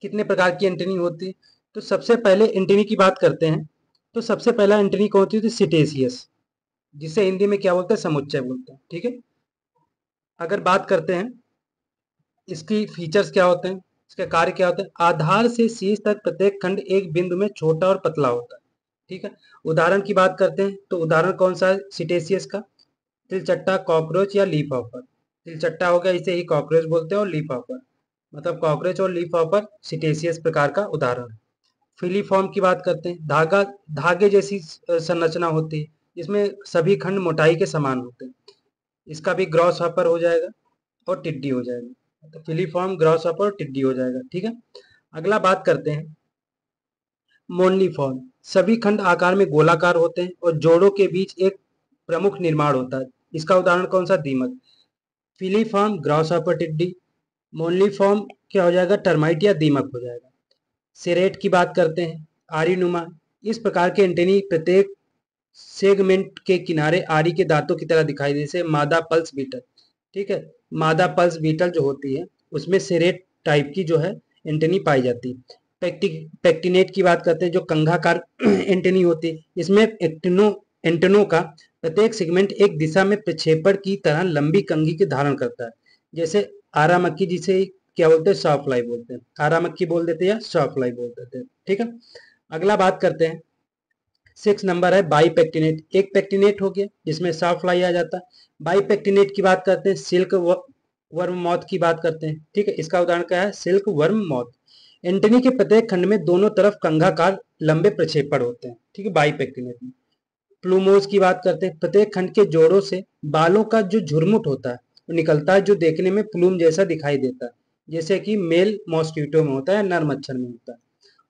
कितने प्रकार की एंटनी होती है, तो सबसे पहले एंटनी की बात करते हैं। तो सबसे पहला एंटनी कौन होती है, सिटेसियस, जिसे हिंदी में क्या बोलते हैं, समुच्चय बोलते हैं। ठीक है। अगर बात करते हैं इसकी फीचर्स क्या होते हैं, इसके कार्य क्या होते हैं, आधार से शीर्ष तक प्रत्येक खंड एक बिंदु में छोटा और पतला होता है। ठीक है। उदाहरण की बात करते हैं, तो उदाहरण कौन सा है सिटेसियस का, तिलचट्टा, कॉकरोच या लीफ हॉपर। तिलचट्टा हो गया, इसे ही कॉकरोच बोलते हैं, और लीफ हॉपर, मतलब कॉकरोच और लीफ हॉपर सिटेसियस प्रकार का उदाहरण है। फिलीफॉर्म की बात करते हैं, धागा धागे जैसी संरचना होती है, इसमें सभी खंड मोटाई के समान होते हैं। इसका भी ग्रॉस हॉपर हो जाएगा और टिड्डी हो जाएगा, तो फिलीफॉर्म, ग्रॉस हॉपर और टिड्डी हो जाएगा। ठीक है। अगला बात करते हैं मोनलीफॉर्म। सभी खंड आकार में गोलाकार होते हैं और जोड़ों के बीच एक प्रमुख निर्माण होता है। इसका उदाहरण कौन सा, दीमक। फिलीफॉर्म, ग्रॉस हॉपर, टिड्डी। मोनलीफॉर्म क्या हो जाएगा, टर्माइट या दीमक हो जाएगा। सेरेट की बात करते हैं, आरी नुमा। इस प्रकार के एंटेनी प्रत्येक सेगमेंट के किनारे आरी के दांतों की तरह दिखाई दे, जैसे मादा पल्स बीटल। ठीक है, मादा पल्स बीटल जो होती है उसमें सेरेट टाइप की जो है एंटेनी पाई जाती है। पेक्टिनेट की बात करते हैं, जो कंघाकार एंटेनी होती है, इसमें एंटेनो का प्रत्येक सेगमेंट एक दिशा में प्रक्षेपण की तरह लंबी कंघी के धारण करता है, जैसे आरा मक्खी, जिसे क्या बोलते हैं, सॉफ्लाई बोलते हैं, आरा मक्खी बोल देते हैं या सॉफ्लाई बोल देते हैं। ठीक है। अगला बात करते हैं 6 नंबर है बाईपेक्टिनेट। एक पेक्टिनेट हो गया जिसमें साफ फ्लाई आ जाता है। बाईपेक्टिनेट की बात करते हैं, सिल्क वर्म मॉथ की बात करते हैं, ठीक है। इसका उदाहरण क्या है, सिल्क वर्म मॉथ। एंटनी के प्रत्येक खंड में दोनों तरफ कंघाकार लंबे प्रक्षेपण होते हैं, ठीक है, बाईपेक्टिनेट में। प्लूमोज की बात करते हैं, प्रत्येक खंड के जोड़ों से बालों का जो झुरमुट होता है वो निकलता है, जो देखने में प्लूम जैसा दिखाई देता है, जैसे कि मेल मॉस्किटो में होता है, नर मच्छर में होता है।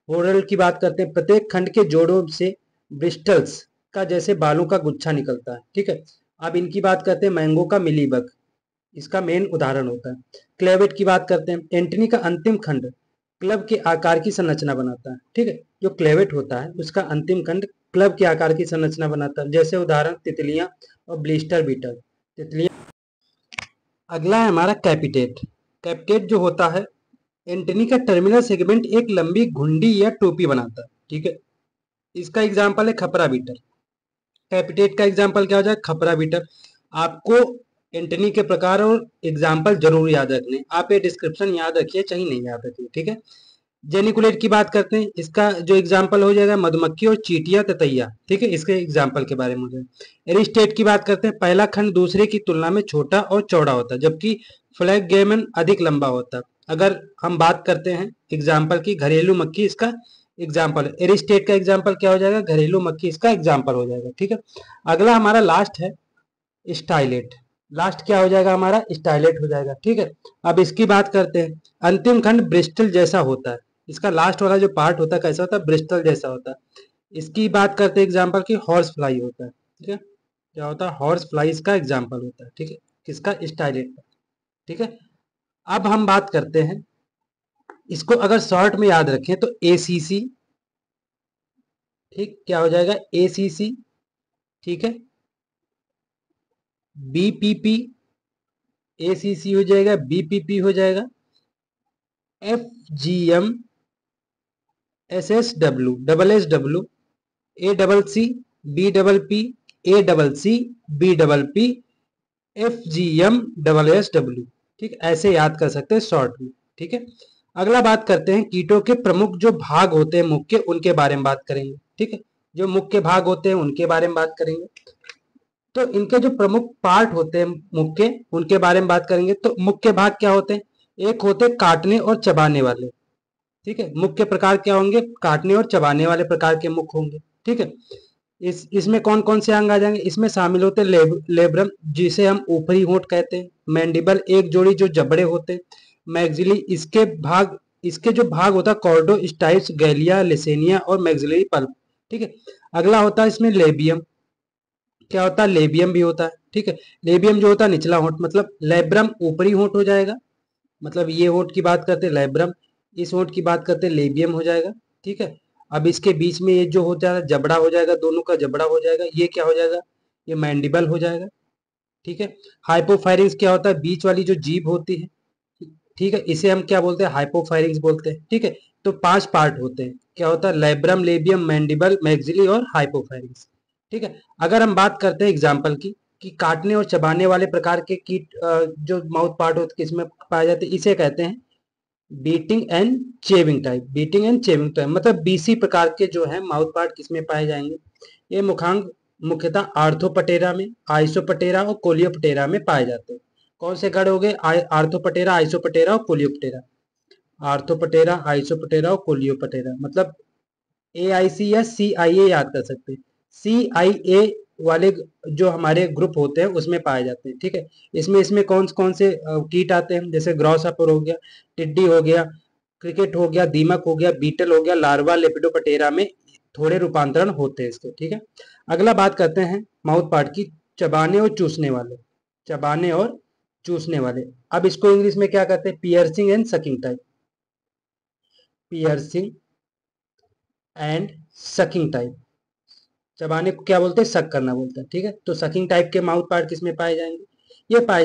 होरल की बात करते हैं, प्रत्येक खंड के जोड़ों से ब्रिस्टल्स का जैसे बालों का गुच्छा निकलता है, ठीक है। अब इनकी बात करते हैं, मैंगो का मिलीबग इसका मेन उदाहरण होता है। क्लेवेट की बात करते हैं, एंटनी का अंतिम खंड क्लब के आकार की संरचना बनाता है, ठीक है। जो क्लेवेट होता है उसका अंतिम खंड क्लब के आकार की संरचना बनाता है, जैसे उदाहरण तितलियां और ब्लिस्टर बीटल, तितलियां। अगला है हमारा कैपिटेट। कैपिटेट जो होता है, एंटनी का टर्मिनल सेगमेंट एक लंबी घुंडी या टोपी बनाता है, ठीक है। इसका एग्जाम्पल है खपरा बीटल। कैपिटेट का एग्जाम्पल क्या हो जाए, खपरा बीटल। आपको एंटनी के प्रकार और एग्जाम्पल जरूर याद रखने, आप ये डिस्क्रिप्शन याद रखिए चाहे नहीं याद रखिए, ठीक है। जेनिकुलेट की बात करते हैं, इसका जो एग्जाम्पल हो जाएगा मधुमक्खी और चीटियां ततैया, ठीक है। इसके एग्जाम्पल के बारे में हो जाएगा। एरिस्टेट की बात करते हैं, पहला खंड दूसरे की तुलना में छोटा और चौड़ा होता है, जबकि फ्लैगेमन अधिक लंबा होता है। अगर हम बात करते हैं एग्जाम्पल की, घरेलू मक्खी इसका एग्जाम्पल है। एरिस्टेट का एग्जाम्पल क्या हो जाएगा, घरेलू मक्खी इसका एग्जाम्पल हो जाएगा, ठीक है। अगला हमारा लास्ट है स्टाइलेट। लास्ट क्या हो जाएगा हमारा, स्टाइलेट हो जाएगा, ठीक है। अब इसकी बात करते हैं, अंतिम खंड ब्रिस्टल जैसा होता है। इसका लास्ट वाला जो पार्ट होता है कैसा होता है, ब्रिस्टल जैसा होता है। इसकी बात करते हैं एग्जाम्पल की, हॉर्स फ्लाई होता है, ठीक है। क्या होता है, हॉर्स फ्लाई इसका एग्जाम्पल होता है, ठीक है, किसका, स्टाइलेट का, ठीक है। अब हम बात करते हैं, इसको अगर शॉर्ट में याद रखें तो एसीसी, ठीक, क्या हो जाएगा, एसीसी, ठीक है। बीपीपी, एसीसी हो जाएगा, बीपीपी हो जाएगा, FGM, SSW, double S W, A double C, B double P, A double C, B double P, FGM, double S W, ठीक, ऐसे याद कर सकते हैं शॉर्ट में, ठीक है। अगला बात करते हैं कीटों के प्रमुख जो भाग होते हैं मुख्य, उनके बारे में बात करेंगे, ठीक है। जो मुख्य भाग होते हैं उनके बारे में बात करेंगे। तो इनके जो प्रमुख पार्ट होते हैं मुख्य, उनके बारे में बात करेंगे। तो मुख्य भाग क्या होते हैं, एक होते हैं काटने और चबाने वाले, ठीक है। मुख्य प्रकार क्या होंगे, काटने और चबाने वाले प्रकार के मुख होंगे, ठीक है। इसमें कौन कौन से अंग आ जाएंगे, इसमें शामिल होते हैं लेब्रम जिसे हम ऊपरी होंठ कहते हैं, मैंडिबल एक जोड़ी जो जबड़े होते हैं, मैग्जिली इसके जो भाग होता है कॉर्डो स्टाइप्स, गैलिया, लेसेनिया और मैग्जिलरी पल्प, ठीक है। अगला होता है इसमें लेबियम। क्या होता है, लेबियम भी होता है, ठीक है। लेबियम जो होता है निचला होंठ, मतलब लेब्रम ऊपरी होंठ हो जाएगा, मतलब ये होंठ की बात करते हैं लेब्रम, इस होंठ की बात करते हैं लेबियम हो जाएगा, ठीक है। अब इसके बीच में ये जो हो जाएगा जबड़ा हो जाएगा, दोनों का जबड़ा हो जाएगा, ये क्या हो जाएगा, ये मैंडिबल हो जाएगा, ठीक है। हाइपोफायरिंग्स क्या होता है, बीच वाली जो जीभ होती है, ठीक है, इसे हम क्या बोलते हैं, हाइपोफायरिंग्स बोलते हैं, ठीक है। तो 5 पार्ट होते हैं, क्या होता है, लेब्रम, लेबियम, मैंडिबल, मैग्जिली और हाइपोफायरिंग्स, ठीक है। अगर हम बात करते हैं एग्जाम्पल की, कि काटने और चबाने वाले प्रकार के कीट जो माउथ पार्ट होते हैं किसमें पाए जाते हैं, इसे कहते हैं beating and chewing type. Beating and chewing type मतलब बीसी प्रकार के जो है माउथ पार्ट किसमें पाए जाएंगे, ये मुखांग मुख्यतः आर्थोपटेरा में, आइसोपटेरा और कोलियोपटेरा में पाए जाते हैं। कौन से गढ़ हो गए, आर्थोपटेरा, आइसोपटेरा और कोलियोपटेरा। आर्थोपटेरा, आइसोपटेरा और कोलियोपटेरा, मतलब AIC या CIA याद कर सकते हैं। CIA वाले जो हमारे ग्रुप होते हैं उसमें पाए जाते हैं, ठीक है। इसमें इसमें कौन कौन से कीट आते हैं, जैसे ग्रॉसहॉपर हो गया, टिड्डी हो गया, क्रिकेट हो गया, दीमक हो गया, बीटल हो गया, लार्वा लेपिडोपटेरा में थोड़े रूपांतरण होते हैं इसके, ठीक है। अगला बात करते हैं माउथ पार्ट की, चबाने और चूसने वाले। चबाने और चूसने वाले, अब इसको इंग्लिश में क्या कहते हैं, piercing and sucking type. Piercing and sucking type, चबाने को क्या बोलते हैं, सक करना बोलते हैं, ठीक है। तो सकिंग टाइप के माउथ पार्ट किसमें पाए जाएंगे, ये पाए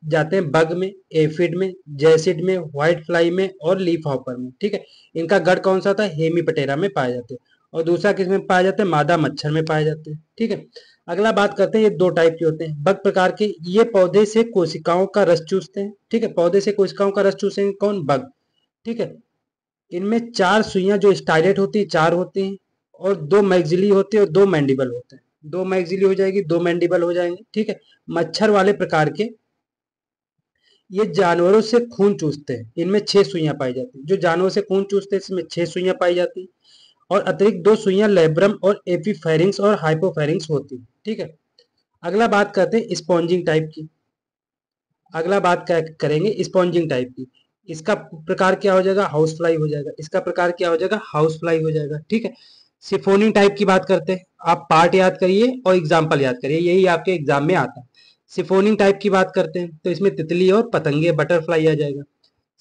जाते हैं बग में, एफिड में, जैसिड में, व्हाइट फ्लाई में और लीफ हॉपर में, ठीक है। इनका गढ़ कौन सा था, हेमीपटेरा में पाए जाते हैं। और दूसरा किसमें पाए जाते हैं, मादा मच्छर में पाए जाते हैं, ठीक है। अगला बात करते हैं, ये 2 टाइप के होते हैं बग प्रकार के, ये पौधे से कोशिकाओं का रस चूसते हैं, ठीक है। पौधे से कोशिकाओं का रस चूसेंगे कौन, बग, ठीक है। इनमें 4 सुइयां जो स्टाइलेट होती है 4 होती हैं, और 2 मैक्सिली होते हैं और 2 मैंडिबल होते हैं। 2 मैक्सिली हो जाएगी, 2 मैंडिबल हो जाएंगे, ठीक है। मच्छर वाले प्रकार के ये जानवरों से खून चूसते हैं। इनमें 6 सुइयां पाई जाती हैं। जो जानवरों से खून चूसते हैं इसमें 6 सुइयां पाई जाती हैं, और अतिरिक्त 2 सुइयां लेब्रम और एपीफेरिंक्स और हाइपोफेरिंक्स होती हैं, ठीक है। अगला बात करते हैं स्पॉन्जिंग टाइप की। अगला बात क्या करेंगे, स्पॉन्जिंग टाइप की। इसका प्रकार क्या हो जाएगा, हाउस फ्लाई हो जाएगा। इसका प्रकार क्या हो जाएगा, हाउस फ्लाई हो जाएगा, ठीक है। सिफोनिंग टाइप की बात करते हैं। आप पार्ट याद करिए और एग्जाम्पल याद करिए, यही आपके एग्जाम में आता है। सिफोनिंग टाइप की बात करते हैं तो इसमें तितली और पतंगे बटरफ्लाई आ जाएगा।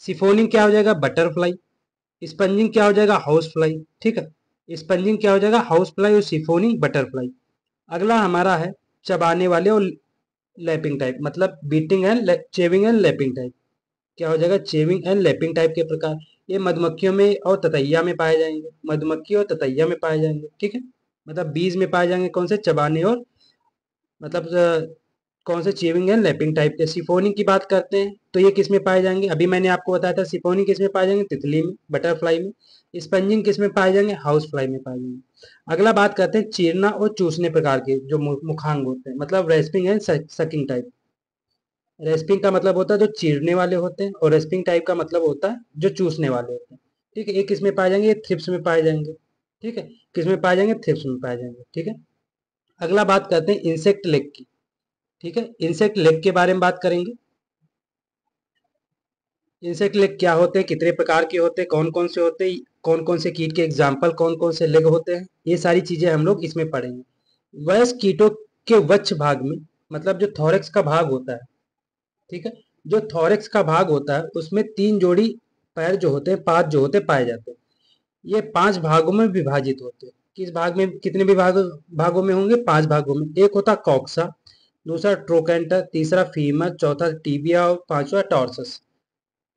सिफोनिंग क्या हो जाएगा, बटरफ्लाई। स्पंजिंग क्या हो जाएगा, हाउस फ्लाई, ठीक है। स्पंजिंग क्या हो जाएगा, हाउस फ्लाई, और सिफोनिंग बटरफ्लाई। अगला हमारा है चबाने वाले और लैपिंग टाइप, मतलब beating and chewing and lapping type. क्या हो जाएगा, चेविंग एंड लैपिंग टाइप के प्रकार। ये मधुमक्खियों में और ततैया में पाए जाएंगे। मधुमक्खी और ततैया में पाए जाएंगे, ठीक है। मतलब बीज में पाए जाएंगे कौन से, चबाने और मतलब कौन से, चेविंग एंड लैपिंग टाइप के। सिफोनिंग की बात करते हैं तो ये किस में पाए जाएंगे, अभी मैंने आपको बताया था। सिफोनिंग किस में पाए जाएंगे, तितली में, बटरफ्लाई में। स्पंजिंग किस में पाए जाएंगे, हाउस फ्लाई में पाए जाएंगे। अगला बात करते हैं चीरना और चूसने प्रकार के जो मुखांग होते हैं, मतलब respiring and sucking type. Respiring का मतलब होता है जो चीरने वाले होते हैं, और रेस्पिंग टाइप का मतलब होता है जो चूसने वाले होते हैं, ठीक है। ये किस में पाए जाएंगे, ये थ्रिप्स में पाए जाएंगे, ठीक है। किस में पाए जाएंगे, थ्रिप्स में पाए जाएंगे, ठीक है। अगला बात करते हैं इंसेक्ट लेग की, ठीक है। इंसेक्ट लेग के बारे में बात करेंगे। इंसेक्ट लेग क्या होते हैं, कितने प्रकार के होते हैं, कौन कौन से होते हैं, कौन कौन से कीट के एग्जाम्पल, कौन कौन से लेग होते हैं, ये सारी चीजें हम लोग इसमें पढ़ेंगे। वयस्क कीटों के वक्ष भाग में, मतलब जो थोरेक्स का भाग होता है, ठीक है। जो थोरेक्स का भाग होता है उसमें 3 जोड़ी पैर जो होते हैं, 5 जो होते हैं पाए जाते हैं। ये 5 भागों में विभाजित होते हैं। किस भाग में, कितने विभाग भागों में होंगे, 5 भागों में। एक होता कॉक्सा, दूसरा ट्रोकेंटर, तीसरा फीमर, चौथा टीबिया और पांचवा टॉर्सस।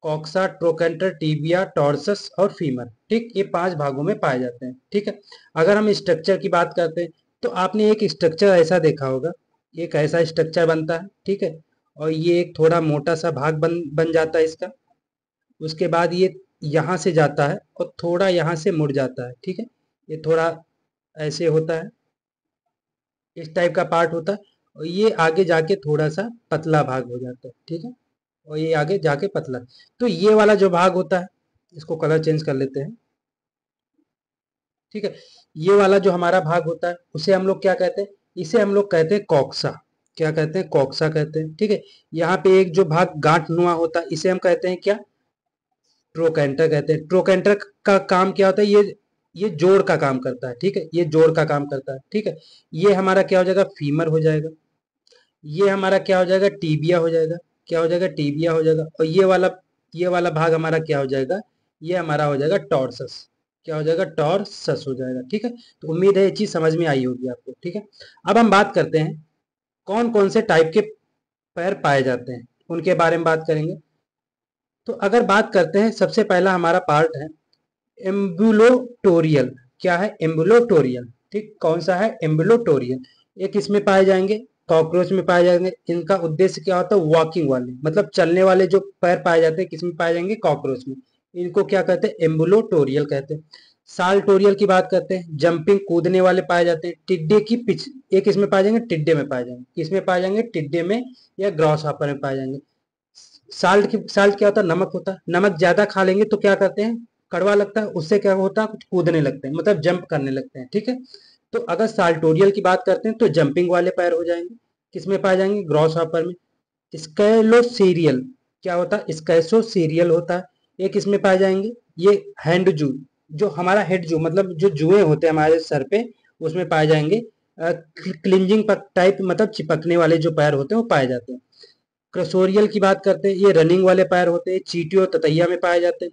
कॉक्सा, ट्रोकेंटर, टीबिया, टॉर्सस और फीमर, ठीक, ये 5 भागों में पाए जाते हैं, ठीक है। अगर हम स्ट्रक्चर की बात करते हैं तो आपने एक स्ट्रक्चर ऐसा देखा होगा, एक ऐसा स्ट्रक्चर बनता है, ठीक है। और ये एक थोड़ा मोटा सा भाग बन बन जाता है इसका। उसके बाद ये यहाँ से जाता है और थोड़ा यहाँ से मुड़ जाता है, ठीक है। ये थोड़ा ऐसे होता है, इस टाइप का पार्ट होता है। और ये आगे जाके थोड़ा सा पतला भाग हो जाता है, ठीक है। और ये आगे जाके पतला। तो ये वाला जो भाग होता है, इसको कलर चेंज कर लेते हैं, ठीक है। ये वाला जो हमारा भाग होता है उसे हम लोग क्या कहते हैं, इसे हम लोग कहते हैं कॉक्सा। क्या कहते हैं, कॉक्सा कहते हैं, ठीक है। यहाँ पे एक जो भाग गांठ नुआ होता है इसे हम कहते हैं क्या, ट्रोकेंटर कहते हैं। ट्रोकेंटर का काम क्या होता है, ये जोड़ का काम करता है, ठीक है। ये जोड़ का काम करता है, ठीक है। ये हमारा क्या हो जाएगा, फीमर हो जाएगा। ये हमारा क्या हो जाएगा, टीबिया हो जाएगा। क्या हो जाएगा, टीबिया हो जाएगा। और ये वाला भाग हमारा क्या हो जाएगा, ये हमारा हो जाएगा टॉर्सस। क्या हो जाएगा, टॉर्सस हो जाएगा, ठीक है। तो उम्मीद है ये चीज समझ में आई होगी आपको, ठीक है। अब हम बात करते हैं कौन कौन से टाइप के पैर पाए जाते हैं, उनके बारे में बात करेंगे। तो अगर बात करते हैं, सबसे पहला हमारा पार्ट है एम्बुलोटोरियल। क्या है, एम्बुलोटोरियल, ठीक। कौन सा है, एम्बुलोटोरियल। ये किस में पाए जाएंगे, कॉकरोच में पाए जाएंगे। इनका उद्देश्य क्या होता है, वॉकिंग वाले, मतलब चलने वाले जो पैर पाए जाते हैं, किस में पाए जाएंगे, कॉकरोच में। इनको क्या कहते हैं, एम्बुलोटोरियल कहते हैं। साल्टोरियल की बात करते हैं, जंपिंग कूदने वाले पाए जाते हैं। टिड्डे की पिच, ये किस में पाए जाएंगे, टिड्डे में पाए जाएंगे। किस में पाए जाएंगे, टिड्डे में या ग्रॉस हॉपर में पाए जाएंगे। साल्ट क्या होता है, नमक होता है। नमक ज्यादा खा लेंगे तो क्या करते हैं, कड़वा लगता है, उससे क्या होता है, कुछ कूदने लगते हैं, मतलब जंप करने लगते हैं, ठीक है। तो अगर साल्टोरियल की बात करते हैं तो जंपिंग वाले पैर हो जाएंगे। किसमें पाए जाएंगे, ग्रॉस हॉपर में। स्कैलोसीरियल, क्या होता है, स्कैसोसीरियल होता है। ये किसमें पाए जाएंगे, ये हैंड जू, जो हमारा हेड जू, मतलब जो जुए होते हैं हमारे सर पे, उसमें पाए जाएंगे। क्लिंजिंग टाइप, मतलब चिपकने वाले जो पैर होते हैं वो पाए जाते हैं। क्रसोरियल की बात करते हैं, ये रनिंग वाले पैर होते हैं, चींटियों ततैया में पाए जाते हैं।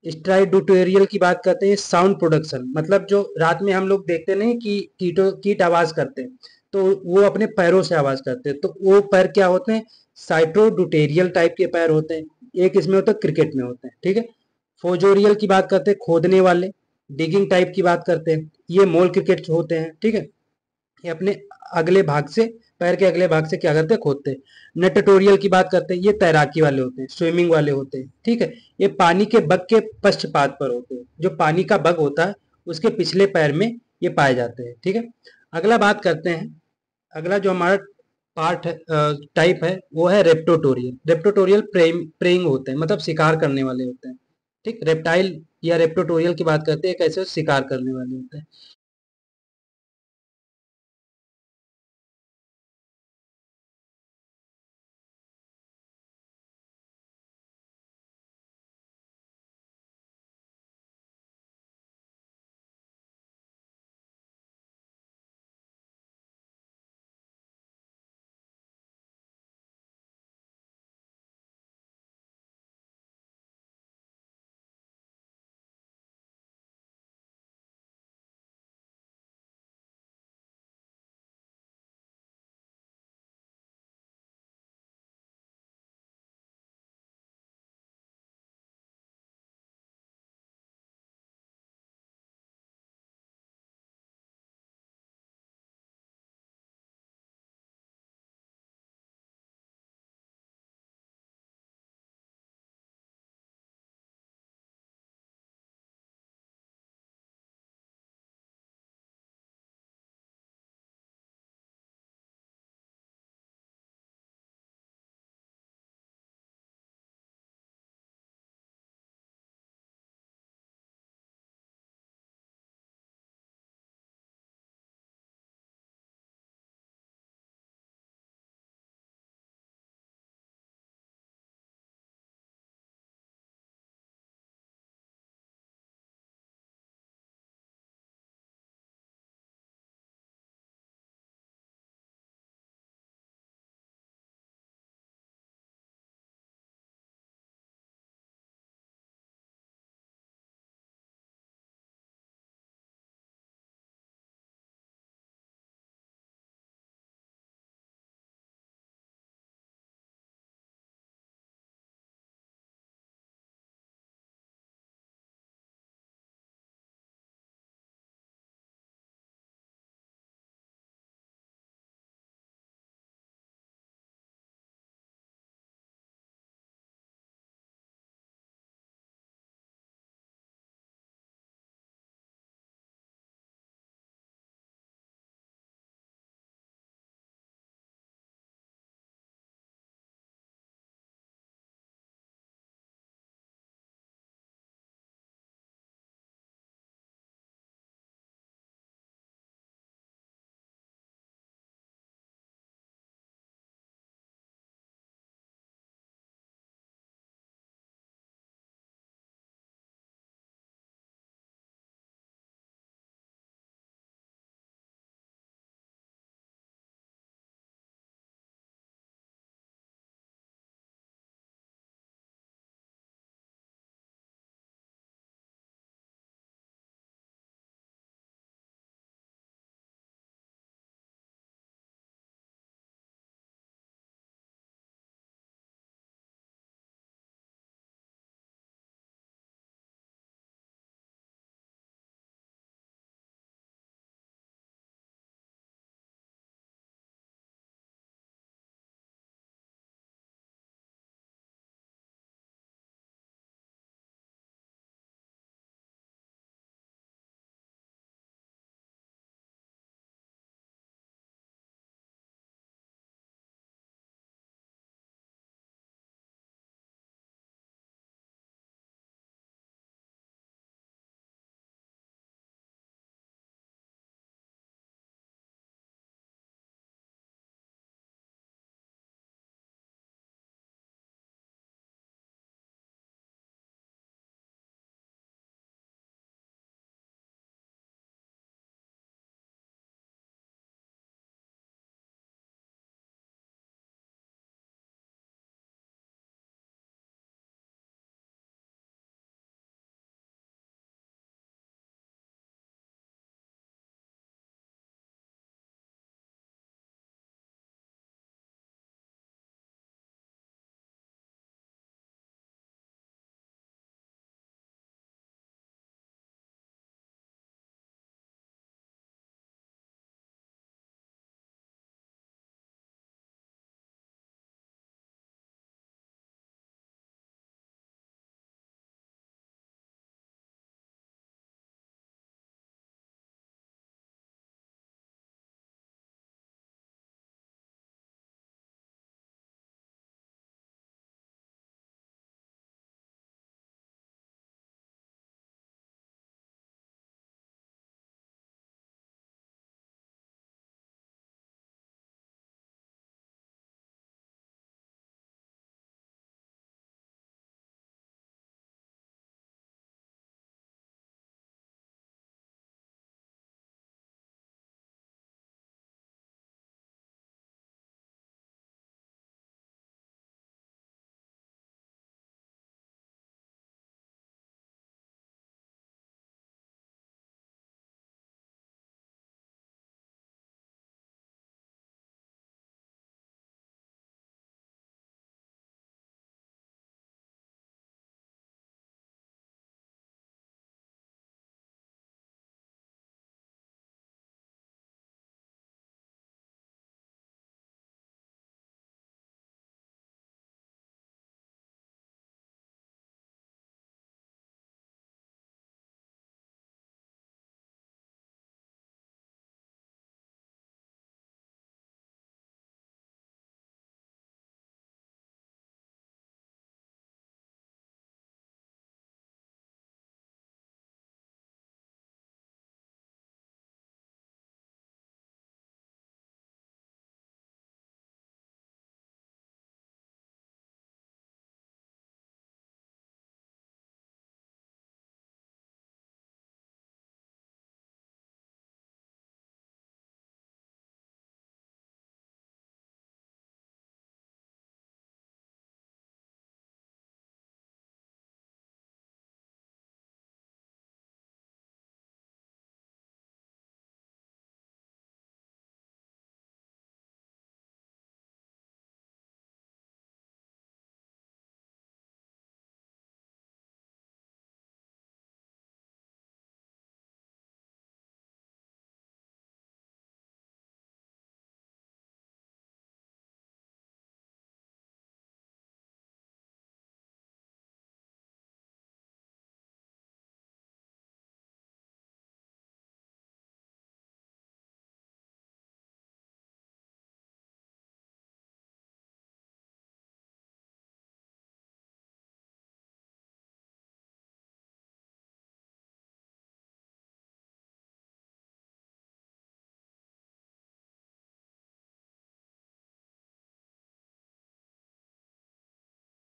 स्ट्राइडोटोरियल की बात करते हैं, साउंड प्रोडक्शन, मतलब जो रात में हम लोग देखते नहीं कि कीट आवाज करते हैं, तो वो अपने पैरों से आवाज करते हैं, तो वो पैर क्या होते हैं, साइट्रोडुटेरियल टाइप के पैर होते हैं। एक इसमें होता है, क्रिकेट में होते हैं, ठीक है। फोजोरियल की बात करते हैं, खोदने वाले। डिगिंग टाइप की बात करते हैं, ये मोल क्रिकेट होते हैं, ठीक है। ये अपने अगले भाग से, पैर के अगले भाग से क्या करते हैं, खोदते हैं। नटटोरियल की बात करते हैं, ये तैराकी वाले होते हैं, स्विमिंग वाले होते हैं, ठीक है। ये पानी के बग के पश्चपात पर होते हैं। जो पानी का बग होता है उसके पिछले पैर में ये पाए जाते हैं। ठीक है, अगला बात करते हैं। अगला जो हमारा पार्ट है, टाइप है, वो है रेप्टोटोरियल। रेप्टोटोरियल प्रेइंग होते हैं, मतलब शिकार करने वाले होते हैं। ठीक, रेप्टाइल या रेप्टोटोरियल की बात करते हैं, कैसे शिकार करने वाले होते हैं।